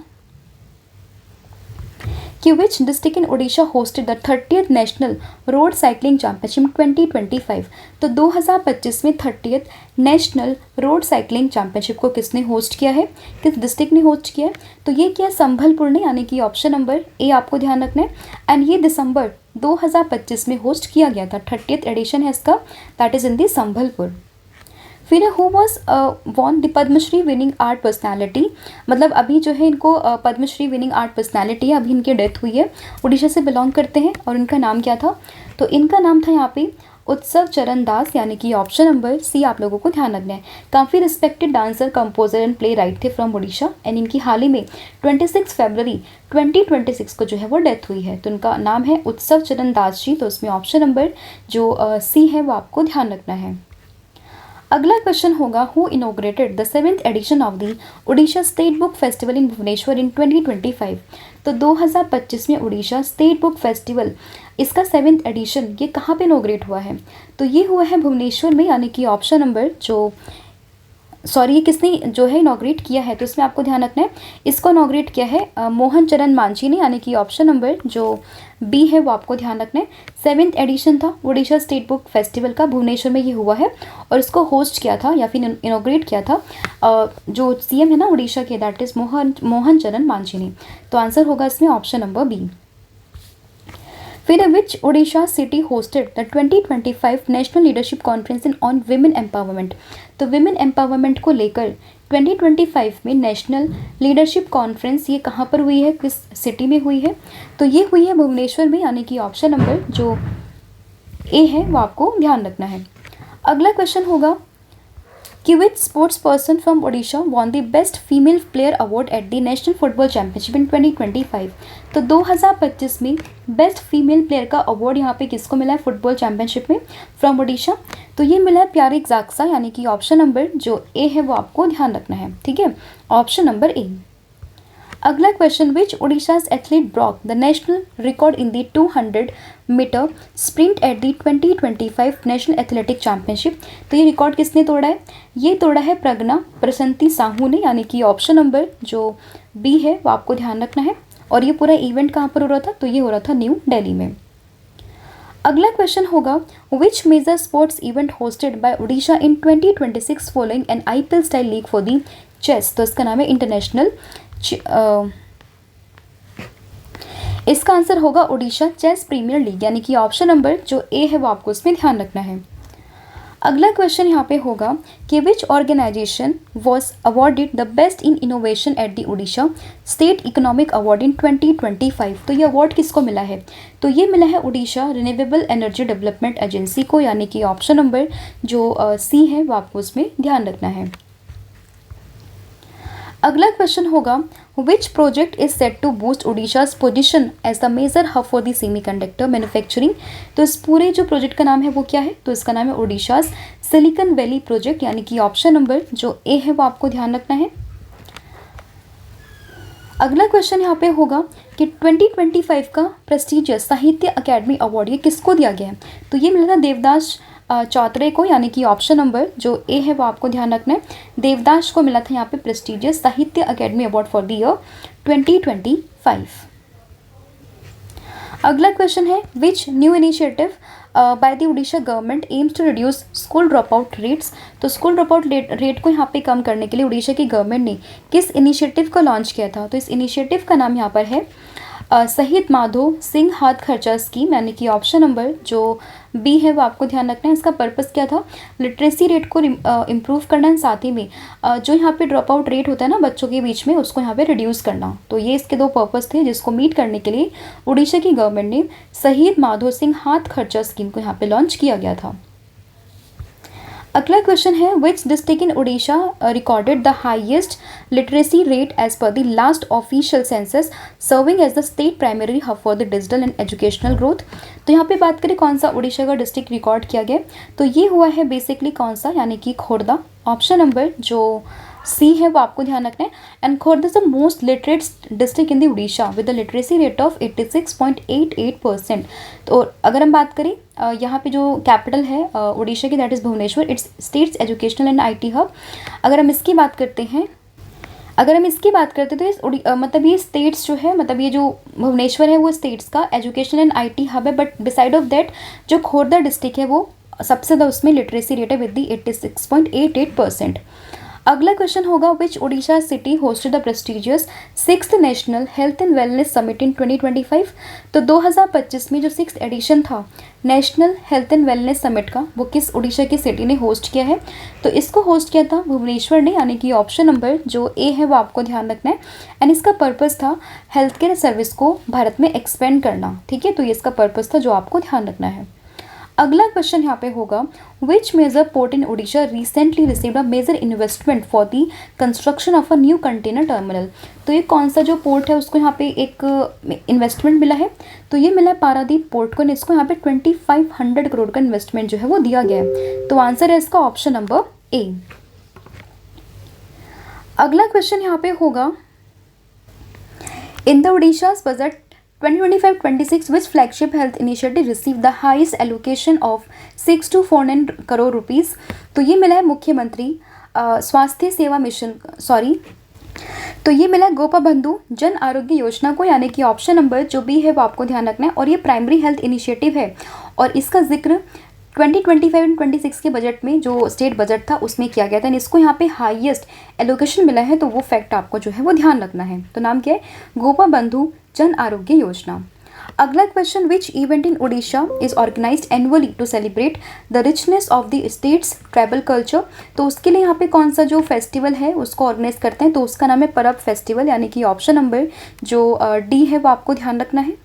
कि which district in Orissa hosted the 30th national road cycling championship 2025। तो 2025 में 30th national road cycling championship को किसने होस्ट किया है, किस डिस्ट्रिक्ट ने होस्ट किया है? तो ये क्या संभलपुर ने, यानी कि ऑप्शन नंबर ए आपको ध्यान रखना है। एंड ये दिसंबर 2025 में होस्ट किया गया था, 30th एडिशन है इसका, that is in the Sambalpur. फिर who was won the Padmashri winning art personality, मतलब अभी जो है इनको पद्मश्री विनिंग आर्ट पर्सनैलिटी, अभी इनकी डेथ हुई है, उड़ीसा से बिलोंग करते हैं, और इनका नाम क्या था? तो इनका नाम था यहाँ पे उत्सव चरण दास, यानी कि ऑप्शन नंबर सी आप लोगों को ध्यान रखना है। काफ़ी respected dancer, composer and play right थे फ्रॉम उड़ीसा, एंड इनकी हाल ही में 26 फरवरी 2026 को जो है वो डेथ हुई है। तो इनका नाम है उत्सव चरण दास जी, तो उसमें ऑप्शन नंबर जो सी है वो आपको ध्यान रखना है। अगला क्वेश्चन होगा, who inaugurated the 7th edition of the Odisha state book festival in Bhubaneswar in 2025। तो 2025 में उड़ीसा स्टेट बुक फेस्टिवल, इसका 7th एडिशन ये कहाँ पे इनोग्रेट हुआ है? तो ये हुआ है भुवनेश्वर में, यानी कि ऑप्शन नंबर जो ये किसने जो है इनोग्रेट किया है? तो इसमें आपको ध्यान रखना है, इसको इनोग्रेट किया है मोहन चरण मांझी ने, यानी कि ऑप्शन नंबर जो बी है वो आपको ध्यान रखना है। 7th एडिशन था उड़ीसा स्टेट बुक फेस्टिवल का, भुवनेश्वर में ये हुआ है, और इसको होस्ट किया था या फिर इनोग्रेट किया था जो सीएम है ना उड़ीसा के, दैट इज़ मोहन चरण मांझी ने। तो आंसर होगा इसमें ऑप्शन नंबर बी। फिर which Orissa city hosted the 2025 national leadership conference in on women empowerment. तो विमेन एम्पावरमेंट को लेकर 2025 में नेशनल लीडरशिप कॉन्फ्रेंस ये कहाँ पर हुई है, किस सिटी में हुई है? तो ये हुई है भुवनेश्वर में, यानी कि ऑप्शन नंबर जो ए है वो आपको ध्यान रखना है। अगला क्वेश्चन होगा कि विच sports person from Odisha won the best female player award eight the national football championship in 2025। तो 2025 में बेस्ट फीमेल प्लेयर का अवार्ड यहाँ पे किसको मिला है फुटबॉल चैंपियनशिप में फ्रॉम ओडिशा? तो ये मिला है प्यारी जाक्सा, यानी कि ऑप्शन नंबर जो ए है वो आपको ध्यान रखना है, ठीक है, ऑप्शन नंबर ए। अगला question, which Odisha's athlete broke the national record in the 200 metre sprint at the 2025 national athletic championship. तो ये रिकॉर्ड किसने तोड़ा है? ये तोड़ा है प्रज्ञा प्रसंती साहू ने, यानी कि ऑप्शन नंबर जो बी है वो आपको ध्यान रखना है। और ये पूरा इवेंट कहाँ पर हो रहा था? तो ये हो रहा था न्यू दिल्ली में। अगला क्वेश्चन होगा, which major sports event hosted by Odisha in 2026 following an IPL style league for the chess. तो इसका नाम है इंटरनेशनल इसका आंसर होगा उड़ीसा चेस प्रीमियर लीग, यानी कि ऑप्शन नंबर जो ए है वो आपको इसमें ध्यान रखना है। अगला क्वेश्चन यहाँ पे होगा कि which organisation was awarded the best in innovation at the Odisha state economic award in 2025। तो ये अवार्ड किसको मिला है? तो ये मिला है Orissa renewable energy development agency को, यानी कि ऑप्शन नंबर जो सी है वो आपको इसमें ध्यान रखना है। अगला क्वेश्चन होगा, which project is set to boost Odisha's position as the major hub for the semiconductor manufacturing. तो इस पूरे जो प्रोजेक्ट का नाम है वो क्या है? तो इसका नाम है उड़ीसाज सिलिकॉन वैली प्रोजेक्ट, यानी कि ऑप्शन नंबर जो ए है वो आपको ध्यान रखना है। अगला क्वेश्चन यहाँ पे होगा कि 2025 का प्रेस्टीजियस साहित्य अकेडमी अवार्ड ये किसको दिया गया है? तो ये मिला था देवदास चौधरी को, यानी कि ऑप्शन नंबर जो ए है वो आपको ध्यान रखना है। देवदास को मिला था यहाँ पे prestigious Sahitya Akademi award for the year 2025। अगला क्वेश्चन है, which new initiative by the Odisha government aims to reduce school drop out rates. तो स्कूल ड्रॉप आउट रेट को यहाँ पे कम करने के लिए उड़ीसा की गवर्नमेंट ने किस इनिशिएटिव को लॉन्च किया था? तो इस इनिशिएटिव का नाम यहाँ पर है शहीद माधो सिंह हाथ खर्चा स्कीम, यानी कि ऑप्शन नंबर जो बी है वो आपको ध्यान रखना है। इसका पर्पस क्या था? लिटरेसी रेट को इम्प्रूव करना है, साथ ही में जो यहाँ पे ड्रॉप आउट रेट होता है ना बच्चों के बीच में, उसको यहाँ पे रिड्यूस करना। तो ये इसके दो पर्पस थे, जिसको मीट करने के लिए उड़ीसा की गवर्नमेंट ने शहीद माधो सिंह हाथ खर्चा स्कीम को यहाँ पे लॉन्च किया गया था। अगला क्वेश्चन है, which district in Odisha recorded the highest literacy rate as per the last official census serving as the state primary hub for the digital and educational growth. तो यहाँ पे बात करें कौन सा उड़ीसा का डिस्ट्रिक्ट रिकॉर्ड किया गया, तो ये हुआ है बेसिकली कौन सा, यानी कि खोर्धा। ऑप्शन नंबर जो सी है वो आपको ध्यान रखना है। And Khordha is the most literate district in the Orissa with the literacy rate of 86.88%। तो अगर हम बात करें यहाँ पे जो कैपिटल है उड़ीसा की, that is Bhubaneswar, its state's educational and IT hub. अगर हम इसकी बात करते हैं अगर हम इसकी बात करते तो मतलब ये स्टेट्स जो है, मतलब ये जो भुवनेश्वर है वो स्टेट्स का एजुकेशन एंड आईटी हब है, बट बिसाइड ऑफ दैट जो खोर्धा डिस्ट्रिक्ट है वो सबसे ज़्यादा उसमें लिटरेसी रेट है विद दी 86.88%। अगला क्वेश्चन होगा which Orissa city hosted the prestigious 6th national health and wellness summit in 2025। तो 2025 में जो 6th एडिशन था national health and wellness summit का, वो किस उड़ीसा की सिटी ने होस्ट किया है? तो इसको होस्ट किया था भुवनेश्वर ने, यानी कि ऑप्शन नंबर जो ए है वो आपको ध्यान रखना है। एंड इसका पर्पस था हेल्थ केयर सर्विस को भारत में एक्सपेंड करना, ठीक है, तो ये इसका पर्पस था जो आपको ध्यान रखना है। अगला क्वेश्चन यहाँ पे होगा which major port in Odisha recently received a major investment for the construction of a new container terminal. तो ये कौन सा जो पोर्ट है उसको यहाँ पे एक इन्वेस्टमेंट मिला है? तो ये मिला है पारादीप पोर्ट को, इसको यहाँ पे 2500 करोड़ का इन्वेस्टमेंट जो है वो दिया गया है। तो आंसर है इसका ऑप्शन नंबर ए। अगला क्वेश्चन यहाँ पे होगा in the Odisha's budget 2025-26 which flagship health initiative received the highest allocation of 6249 crore rupees. तो ये मिला है मुख्यमंत्री स्वास्थ्य सेवा मिशन तो ये मिला गोपा बंधु जन आरोग्य योजना को, यानी कि ऑप्शन नंबर जो बी है वो आपको ध्यान रखना है। और ये प्राइमरी हेल्थ इनिशिएटिव है और इसका जिक्र 2025 एंड 26 के बजट में जो स्टेट बजट था उसमें किया गया था। इसको यहाँ पे हाईएस्ट एलोकेशन मिला है, तो वो फैक्ट आपको जो है वो ध्यान रखना है। तो नाम क्या है? गोपा बंधु जन आरोग्य योजना। अगला question which event in Odisha is organised annually to celebrate the richness of the state's tribal culture. तो उसके लिए यहाँ पे कौन सा जो फेस्टिवल है उसको ऑर्गेनाइज करते हैं? तो उसका नाम है परब फेस्टिवल, यानी कि ऑप्शन नंबर जो डी है वो आपको ध्यान रखना है।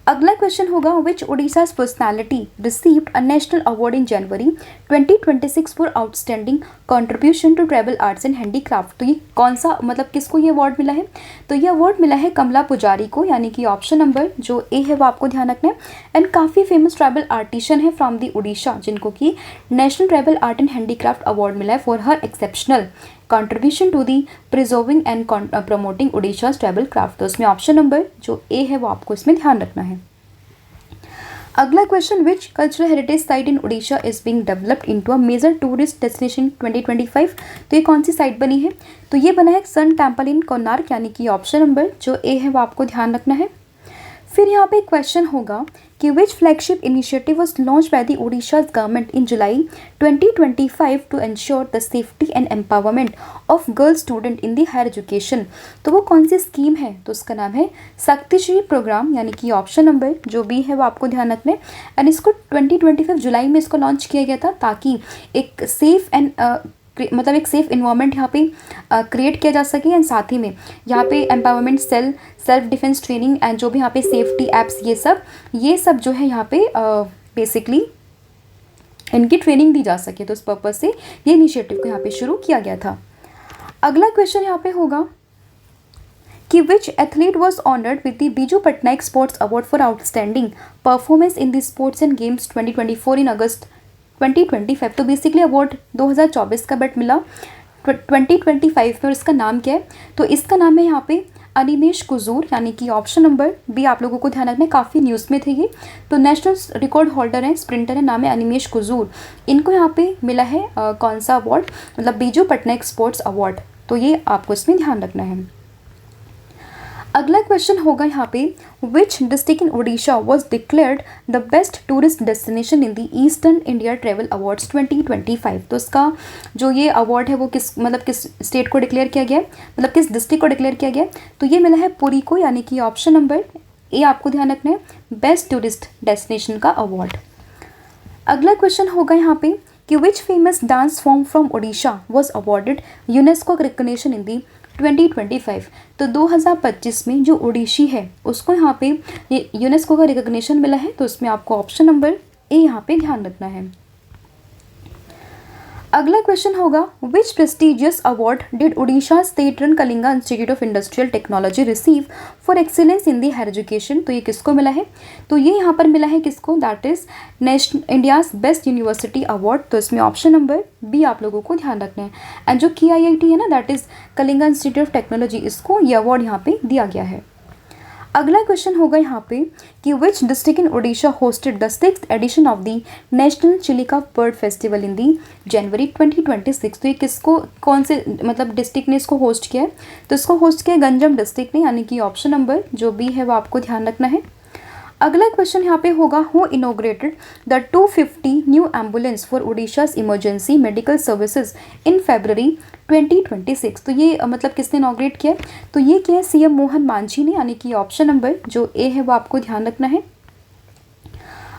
अगला क्वेश्चन होगा which Odisha's personality received a national award in January 2026 for outstanding contribution to tribal arts and handicraft. तो ये कौन सा, मतलब किसको ये अवार्ड मिला है? तो ये अवार्ड मिला है कमला पुजारी को, यानी कि ऑप्शन नंबर जो ए है वो आपको ध्यान रखना है। एंड काफ़ी फेमस ट्राइबल आर्टिशन है फ्रॉम दी उड़ीसा जिनको कि national tribal art and handicraft award मिला है for her exceptional contribution to the preserving and promoting Odisha tribal craft. तो उसमें ऑप्शन नंबर जो ए है वो आपको इसमें ध्यान रखना है। अगला question which cultural heritage site in Odisha is being developed into a major tourist destination 2025। तो ये कौन सी साइट बनी है? तो ये बना है सन टेम्पल इन कोणार्क, यानी कि ऑप्शन नंबर जो ए है वो आपको ध्यान रखना है। फिर यहाँ पे क्वेश्चन होगा कि which flagship initiative was launched by the Odisha government in July 2025 to ensure the safety and empowerment of girl student in the higher education. तो वो कौन सी स्कीम है? तो उसका नाम है शक्तिश्री प्रोग्राम, यानी कि ऑप्शन नंबर जो बी है वो आपको ध्यान रखना है। एंड इसको 2025 जुलाई में इसको लॉन्च किया गया था ताकि एक सेफ एंड मतलब एक सेफ इन्वायरमेंट यहाँ पे क्रिएट किया जा सके। एंड साथ ही में यहाँ पे empowerment cell, self defence training and जो भी यहाँ पे सेफ्टी एप्स ये सब जो है यहाँ पे बेसिकली इनकी ट्रेनिंग दी जा सके, तो इस पर्पज से ये इनिशिएटिव को यहाँ पे शुरू किया गया था। अगला क्वेश्चन यहाँ पे होगा कि which athlete was honoured with the Biju Patnaik sports award for outstanding performance in the sports and games 2024 in August 2025। तो बेसिकली अवार्ड 2024 का बट मिला 2025 में, और इसका नाम क्या है? तो इसका नाम है यहाँ पे अनिमेश कुजूर, यानी कि ऑप्शन नंबर बी आप लोगों को ध्यान रखना है, काफ़ी न्यूज़ में थे ये। तो नेशनल रिकॉर्ड होल्डर हैं, स्प्रिंटर है, नाम है अनिमेश कुजूर। इनको यहाँ पे मिला है कौन सा अवार्ड? मतलब बीजू पटनायक स्पोर्ट्स अवार्ड। तो ये आपको इसमें ध्यान रखना है। अगला क्वेश्चन होगा यहाँ पे विच district in Orissa was declared the best tourist destination in the eastern India travel awards 2025। तो इसका जो ये अवार्ड है वो किस स्टेट को डिक्लेयर किया गया है, मतलब किस डिस्ट्रिक्ट को डिक्लेयर किया गया है? तो ये मिला है पुरी को, यानी कि ऑप्शन नंबर ए आपको ध्यान रखना है, बेस्ट टूरिस्ट डेस्टिनेशन का अवार्ड। अगला क्वेश्चन होगा यहाँ पे कि which famous dance form from Odisha was awarded UNESCO recognition in the 2025। तो 2025 में जो ओडिशी है उसको यहाँ पे ये यूनेस्को का रिकग्निशन मिला है, तो उसमें आपको ऑप्शन नंबर ए यहाँ पे ध्यान रखना है। अगला क्वेश्चन होगा which prestigious award did Odisha state run Kalinga Institute of Industrial Technology receive for excellence in the higher education. तो ये किसको मिला है? तो ये यहाँ पर मिला है किसको? That is national India's best university award. तो इसमें ऑप्शन नंबर बी आप लोगों को ध्यान रखना है। एंड जो KIIT है ना, that is Kalinga Institute of technology, इसको ये अवार्ड यहाँ पे दिया गया है। अगला क्वेश्चन होगा यहाँ पे कि which district in Odisha hosted the 6th edition of the national Chilika bird festival in the January 2026। तो ये किसको, कौन से मतलब डिस्ट्रिक्ट ने इसको होस्ट किया है? तो इसको होस्ट किया गंजम डिस्ट्रिक्ट ने, यानी कि ऑप्शन नंबर जो बी है वो आपको ध्यान रखना है। अगला क्वेश्चन यहाँ पे होगा who inaugurated the 250 new ambulance for Odisha's emergency medical services in February 2026। तो ये मतलब किसने इनोग्रेट किया? तो ये किया है सीएम मोहन मांझी ने, यानी कि ऑप्शन नंबर जो ए है वो आपको ध्यान रखना है।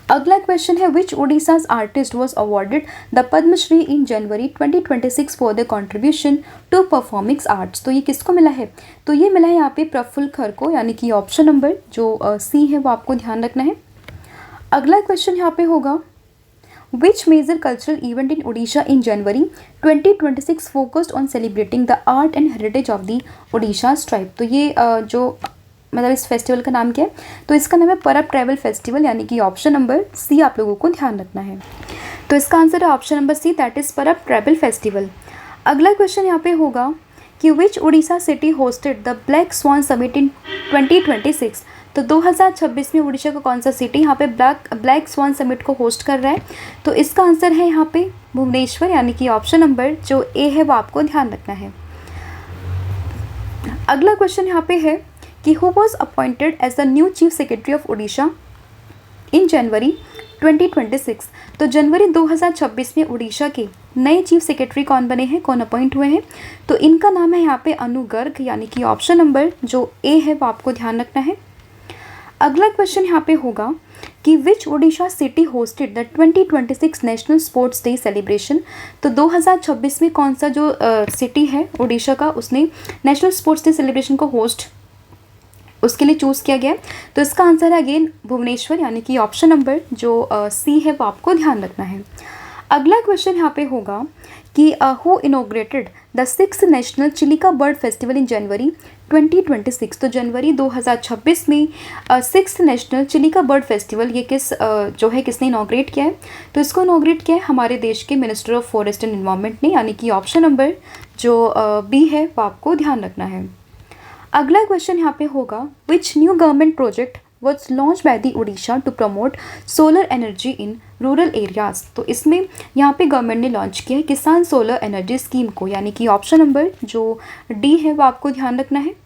अगला क्वेश्चन है which Odisha's artist was awarded the Padmashri in January 2026 for the contribution to performing arts. तो ये किसको मिला है? तो ये मिला है यहाँ पे प्रफुल्ल खर को, यानी कि ऑप्शन नंबर जो सी है वो आपको ध्यान रखना है। अगला क्वेश्चन यहाँ पे होगा which major cultural event in Odisha in January 2026 focused on celebrating the art and heritage of the Odisha tribe. तो ये जो मतलब इस फेस्टिवल का नाम क्या है? तो इसका नाम है परब ट्राइबल फेस्टिवल, यानी कि ऑप्शन नंबर सी आप लोगों को ध्यान रखना है। तो इसका आंसर है option number C, that is Parab tribal festival. अगला क्वेश्चन यहाँ पे होगा कि which Orissa city hosted the black swan summit in 2026। तो 2026 में उड़ीसा का कौन सा सिटी यहाँ पे ब्लैक स्वान समिट को होस्ट कर रहा है? तो इसका आंसर है यहाँ पे भुवनेश्वर, यानी कि ऑप्शन नंबर जो ए है वो आपको ध्यान रखना है। अगला क्वेश्चन यहाँ पे है कि who was appointed as the new chief secretary of Odisha in January 2026। तो जनवरी 2026 में उड़ीसा के नए चीफ सेक्रेटरी कौन बने हैं, कौन अपॉइंट हुए हैं? तो इनका नाम है यहाँ पे अनु गर्ग, यानी कि ऑप्शन नंबर जो ए है वो आपको ध्यान रखना है। अगला क्वेश्चन यहाँ पे होगा कि which Odisha city hosted the 2026 national sports day celebration. तो 2026 में कौन सा जो सिटी है ओडिशा का, उसने नेशनल स्पोर्ट्स डे सेलिब्रेशन को होस्ट उसके लिए चूज़ किया गया? तो इसका आंसर है अगेन भुवनेश्वर, यानी कि ऑप्शन नंबर जो सी है वो आपको ध्यान रखना है। अगला क्वेश्चन यहाँ पे होगा कि who inaugurated the 6th national Chilika bird festival in January 2026। तो जनवरी 2026 में 6th national Chilika bird festival ये जो है किसने इनोग्रेट किया है? तो इसको इनोग्रेट किया है हमारे देश के minister of forest and environment ने, यानी कि ऑप्शन नंबर जो बी है वो आपको ध्यान रखना है। अगला क्वेश्चन यहाँ पे होगा which new government project was launch by the Odisha to promote solar energy in rural areas. तो इसमें यहाँ पे गवर्नमेंट ने लॉन्च किया है किसान सोलर एनर्जी स्कीम को, यानी कि ऑप्शन नंबर जो डी है वो आपको ध्यान रखना है।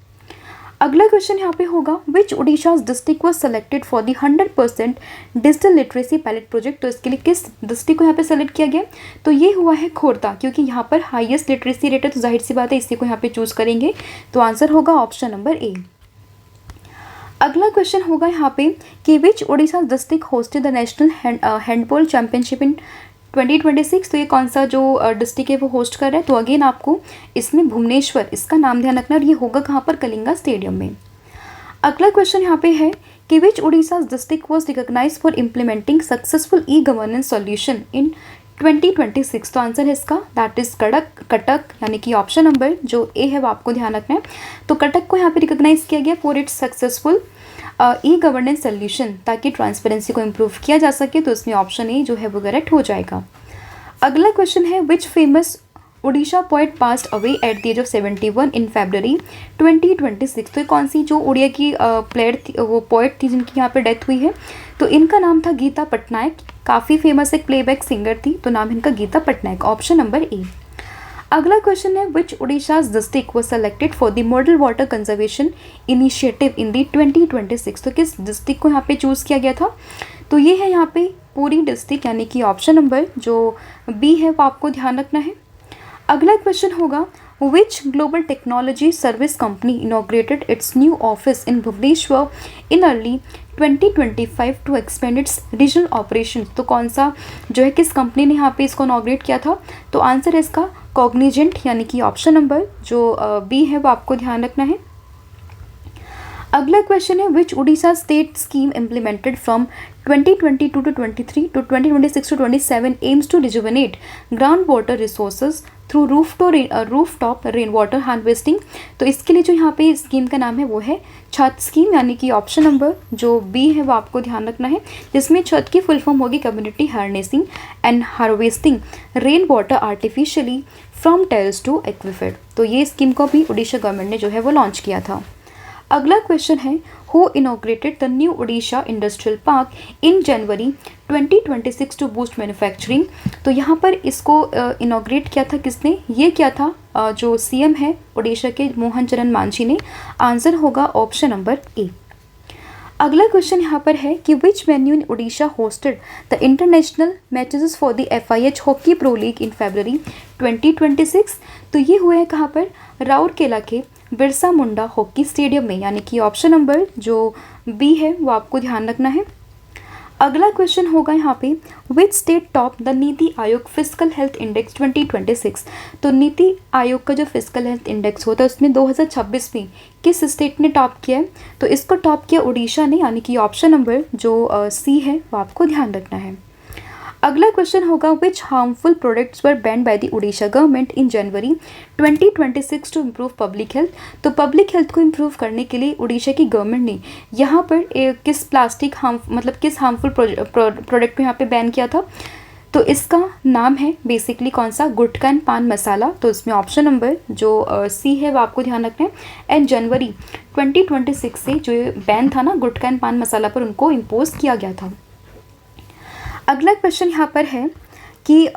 अगला क्वेश्चन यहाँ पे होगा which Odisha's district was selected for the 100% digital literacy pilot project. तो इसके लिए किस डिस्ट्रिक्ट को यहाँ पे सेलेक्ट किया गया? तो ये हुआ है खोर्धा, क्योंकि यहाँ पर हाईएस्ट लिटरेसी रेट है, तो जाहिर सी बात है इसी को यहाँ पे चूज करेंगे। तो आंसर होगा ऑप्शन नंबर ए। अगला क्वेश्चन होगा यहाँ पे कि which Odisha district hosted the national handball championship in 2026। तो ये कौन सा जो डिस्ट्रिक्ट है वो होस्ट कर रहा है? तो अगेन आपको इसमें भुवनेश्वर इसका नाम ध्यान रखना, और ये होगा कहाँ पर? कलिंगा स्टेडियम में। अगला क्वेश्चन यहाँ पे है कि which Odisha district was recognised for implementing successful e governance solution in 2026। तो आंसर है इसका दैट इज कटक, यानी कि ऑप्शन नंबर जो ए है वो आपको ध्यान रखना है। तो कटक को यहाँ पे रिकॉग्नाइज किया गया for its successful e governance solution, ताकि ट्रांसपेरेंसी को इम्प्रूव किया जा सके। तो इसमें ऑप्शन ए जो है वो करेक्ट हो जाएगा। अगला क्वेश्चन है which famous Odisha poet passed away at the age of 71 in February 2026। तो कौन सी जो उड़िया की प्लेयर थी, वो पोएट थी जिनकी यहाँ पे डेथ हुई है? तो इनका नाम था गीता पटनायक, काफ़ी फेमस एक प्लेबैक सिंगर थी, तो नाम इनका Geeta Patnaik, option number A. अगला क्वेश्चन है which Odisha's district was selected for the model water conservation initiative in the 2026। तो किस डिस्ट्रिक्ट को यहाँ पे चूज़ किया गया था? तो ये है यहाँ पे पूरी डिस्ट्रिक्ट, यानी कि ऑप्शन नंबर जो बी है वो आपको ध्यान रखना है। अगला क्वेश्चन होगा which global technology service company inaugurated its new office in Bhubaneswar in early 2025 to expand its regional operation. तो कौन सा जो है किस कंपनी ने यहाँ पे इसको इनॉग्रेट किया था? तो आंसर है इसका कॉग्निजेंट, यानी कि ऑप्शन नंबर जो बी है वो आपको ध्यान रखना है। अगला क्वेश्चन है which Odisha state scheme implemented from 2022 to 23 to 2026 to 27 aims to rejuvenate ground water resources through rooftop rain water harvesting. तो इसके लिए जो यहाँ पे स्कीम का नाम है वो है छत स्कीम, यानी कि ऑप्शन नंबर जो बी है वो आपको ध्यान रखना है, जिसमें छत की फुल फॉर्म होगी community harnessing and harvesting rain water artificially from tails to aquifer. तो ये स्कीम को भी उड़ीसा गवर्नमेंट ने जो है वो लॉन्च किया था। अगला क्वेश्चन है, who inaugurated the new Odisha industrial park in January 2026 to boost manufacturing. तो यहाँ पर इसको इनॉग्रेट किया था किसने, ये किया था जो सीएम है ओडिशा के मोहन चरण मांझी ने। आंसर होगा ऑप्शन नंबर ए। अगला क्वेश्चन यहाँ पर है कि which venue in Odisha hosted the international matches for the FIH hockey pro league in February 2026। तो ये हुए हैं कहाँ पर, राउरकेला के बिरसा मुंडा हॉकी स्टेडियम में, यानी कि ऑप्शन नंबर जो बी है वो आपको ध्यान रखना है। अगला क्वेश्चन होगा यहाँ पे, which state top the NITI Aayog physical health index 2026। तो नीति आयोग का जो फिजिकल हेल्थ इंडेक्स होता है उसमें 2026 में किस स्टेट ने टॉप किया है, तो इसको टॉप किया उड़ीसा ने, यानी कि ऑप्शन नंबर जो सी है वो आपको ध्यान रखना है। अगला क्वेश्चन होगा, which harmful products were banned by the Odisha government in January 2026 to improve public health. तो पब्लिक हेल्थ को इम्प्रूव करने के लिए उड़ीसा की गवर्नमेंट ने यहाँ पर किस प्लास्टिक किस हार्मफुल प्रोडक्ट को यहाँ पे बैन किया था, तो इसका नाम है बेसिकली कौन सा, गुटखा एंड पान मसाला। तो इसमें ऑप्शन नंबर जो सी है वो आपको ध्यान रखना है। एंड जनवरी 2026 से जो बैन था ना गुटखा एंड पान मसाला पर, उनको इम्पोज किया गया था। अगला क्वेश्चन यहाँ पर है कि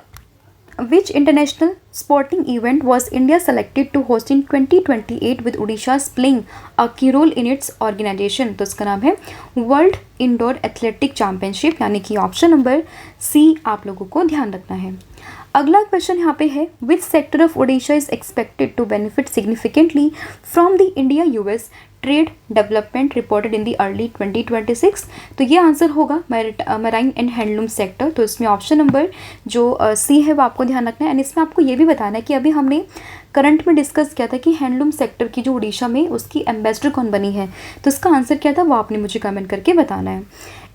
which international sporting event was India selected to host in 2028 with Odisha's playing a key role in its organisation. तो इसका नाम है वर्ल्ड इंडोर एथलेटिक चैंपियनशिप, यानी कि ऑप्शन नंबर सी आप लोगों को ध्यान रखना है। अगला क्वेश्चन यहाँ पे है, which sector of Odisha is expected to benefit significantly from the India US trade development reported in the early 2026। तो ये आंसर होगा मराइन एंड हैंडलूम सेक्टर। तो इसमें ऑप्शन नंबर जो सी है वो आपको ध्यान रखना है। एंड इसमें आपको ये भी बताना है कि अभी हमने करंट में डिस्कस किया था कि हैंडलूम सेक्टर की जो उड़ीसा में उसकी एम्बेसडर कौन बनी है, तो इसका आंसर क्या था वो आपने मुझे कमेंट करके बताना है।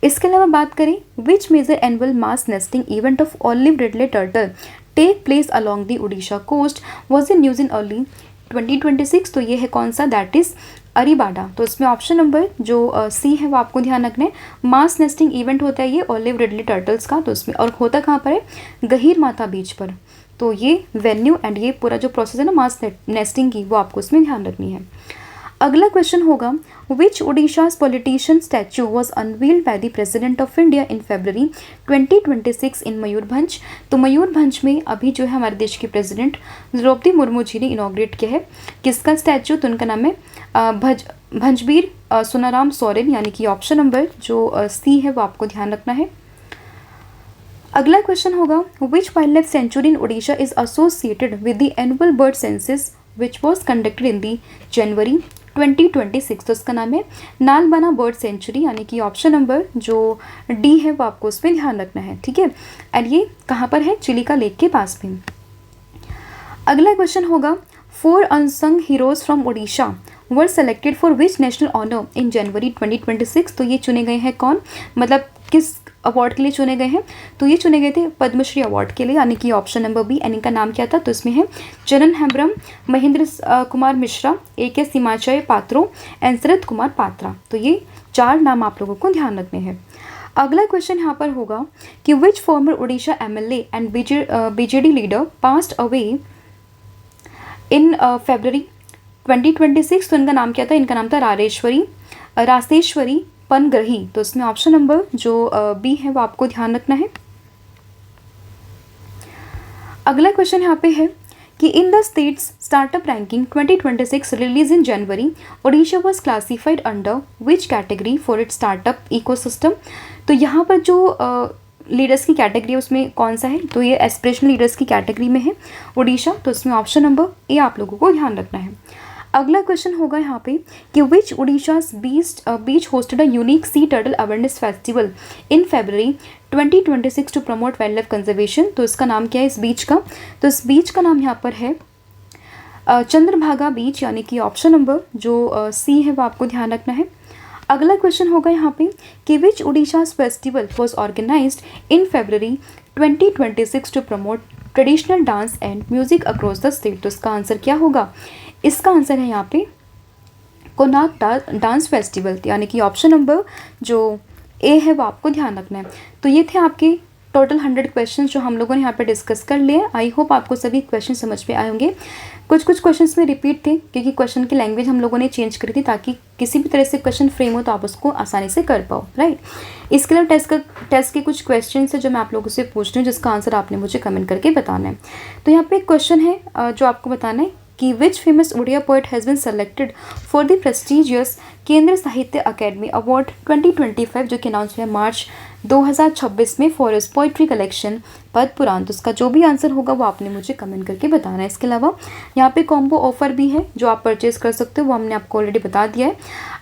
इसके अलावा बात करें, which major annual mass nesting event of olive ridley turtle take place along the Odisha coast was in news in early 2026। तो ये है कौन सा, दैट इज अरीबाडा। तो इसमें ऑप्शन नंबर जो सी है वो आपको ध्यान रखना है। मास नेस्टिंग इवेंट होता है ये ऑलिव रिडले टर्टल्स का, तो इसमें और होता कहाँ पर है, गहीर माता बीच पर। तो ये वेन्यू एंड ये पूरा जो प्रोसेस है ना मास नेस्टिंग की, वो आपको इसमें ध्यान रखनी है। अगला क्वेश्चन होगा, which Odisha's politician statue was unveiled by the president of India in February 2026 in Mayurbhanj. तो मयूरभंज में अभी जो है हमारे देश के प्रेसिडेंट द्रौपदी मुर्मू जी ने इनॉग्रेट किया है किसका स्टैचू, तो उनका नाम है भंजबीर सुनाराम सोरेन, यानी कि ऑप्शन नंबर जो सी है वो आपको ध्यान रखना है। अगला क्वेश्चन होगा, which wild life sanctuary in Odisha is associated with the annual bird census which was conducted in the January 2026। तो इसका नाम है नालबना बर्ड सेंचुरी, यानी कि ऑप्शन नंबर जो डी है वो आपको उसमें ध्यान रखना है, ठीक है। एंड ये कहाँ पर है, चिलिका लेक के पास में। अगला क्वेश्चन होगा, 4 unsung heroes from Odisha were selected for which national honour in January 2026। तो ये चुने गए हैं कौन, मतलब किस अवार्ड के लिए चुने गए हैं, तो ये चुने गए थे पद्मश्री अवार्ड के लिए, यानी कि ऑप्शन नंबर बी। एंड इनका नाम क्या था, तो इसमें है चरण हेम्ब्रम, महेंद्र कुमार मिश्रा, AK सीमाचय पात्रो एंड शरद कुमार पात्रा। तो ये 4 नाम आप लोगों को ध्यान रखने हैं। अगला क्वेश्चन यहाँ पर होगा कि which former Odisha MLA and BJD leader passed away in February 2026। तो इनका नाम क्या था, इनका नाम था रासेश्वरी पनग्रही। तो इसमें ऑप्शन नंबर जो बी है वो आपको ध्यान रखना है। अगला क्वेश्चन यहाँ पे है कि in the states startup ranking 2026 release in January Odisha was classified under which category for it startup ecosystem. तो यहाँ पर जो लीडर्स की कैटेगरी है उसमें कौन सा है, तो ये एस्पिरेशनल लीडर्स की कैटेगरी में है उड़ीसा। तो इसमें ऑप्शन नंबर ए आप लोगों को ध्यान रखना है। अगला क्वेश्चन होगा यहाँ पे कि which Odisha's beach hosted a unique sea turtle awareness festival in February 2026 to promote wild life conservation. तो इसका नाम क्या है इस बीच का, तो इस बीच का नाम यहाँ पर है चंद्रभागा बीच, यानी कि ऑप्शन नंबर जो सी है वो आपको ध्यान रखना है। अगला क्वेश्चन होगा यहाँ पे कि which Odisha's festival was organised in February 2026 to promote traditional dance and music across the state. तो इसका आंसर क्या होगा, इसका आंसर है यहाँ पे कोनाक डांस फेस्टिवल, यानी कि ऑप्शन नंबर जो ए है वो आपको ध्यान रखना है। तो ये थे आपके टोटल 100 क्वेश्चन जो हम लोगों ने यहाँ पे डिस्कस कर लिए। आई होप आपको सभी क्वेश्चन समझ में आए होंगे। कुछ क्वेश्चंस में रिपीट थे क्योंकि क्वेश्चन की लैंग्वेज हम लोगों ने चेंज करी थी ताकि किसी भी तरह से क्वेश्चन फ्रेम हो तो आप उसको आसानी से कर पाओ, राइट। इसके अलावा टेस्ट के कुछ क्वेश्चन है जो मैं आप लोगों से पूछ रही हूँ, जिसका आंसर आपने मुझे कमेंट करके बताना है। तो यहाँ पे एक क्वेश्चन है जो आपको बताना है कि which famous Odia poet has been selected for the prestigious Kendra Sahitya Akademi award 2025, जो कि अनाउंस हुआ मार्च 2026 में for his poetry collection Padma Purana. तो उसका जो भी आंसर होगा वो आपने मुझे कमेंट करके बताना है। इसके अलावा यहाँ पे कॉम्बो ऑफर भी है जो आप परचेज कर सकते हो, वो हमने आपको ऑलरेडी बता दिया है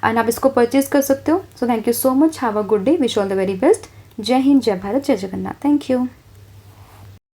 एंड आप इसको परचेज कर सकते हो। So thank you so much, have a good day, wish all the very best. जय हिंद, जय भारत, जय जगन्नाथ। Thank you.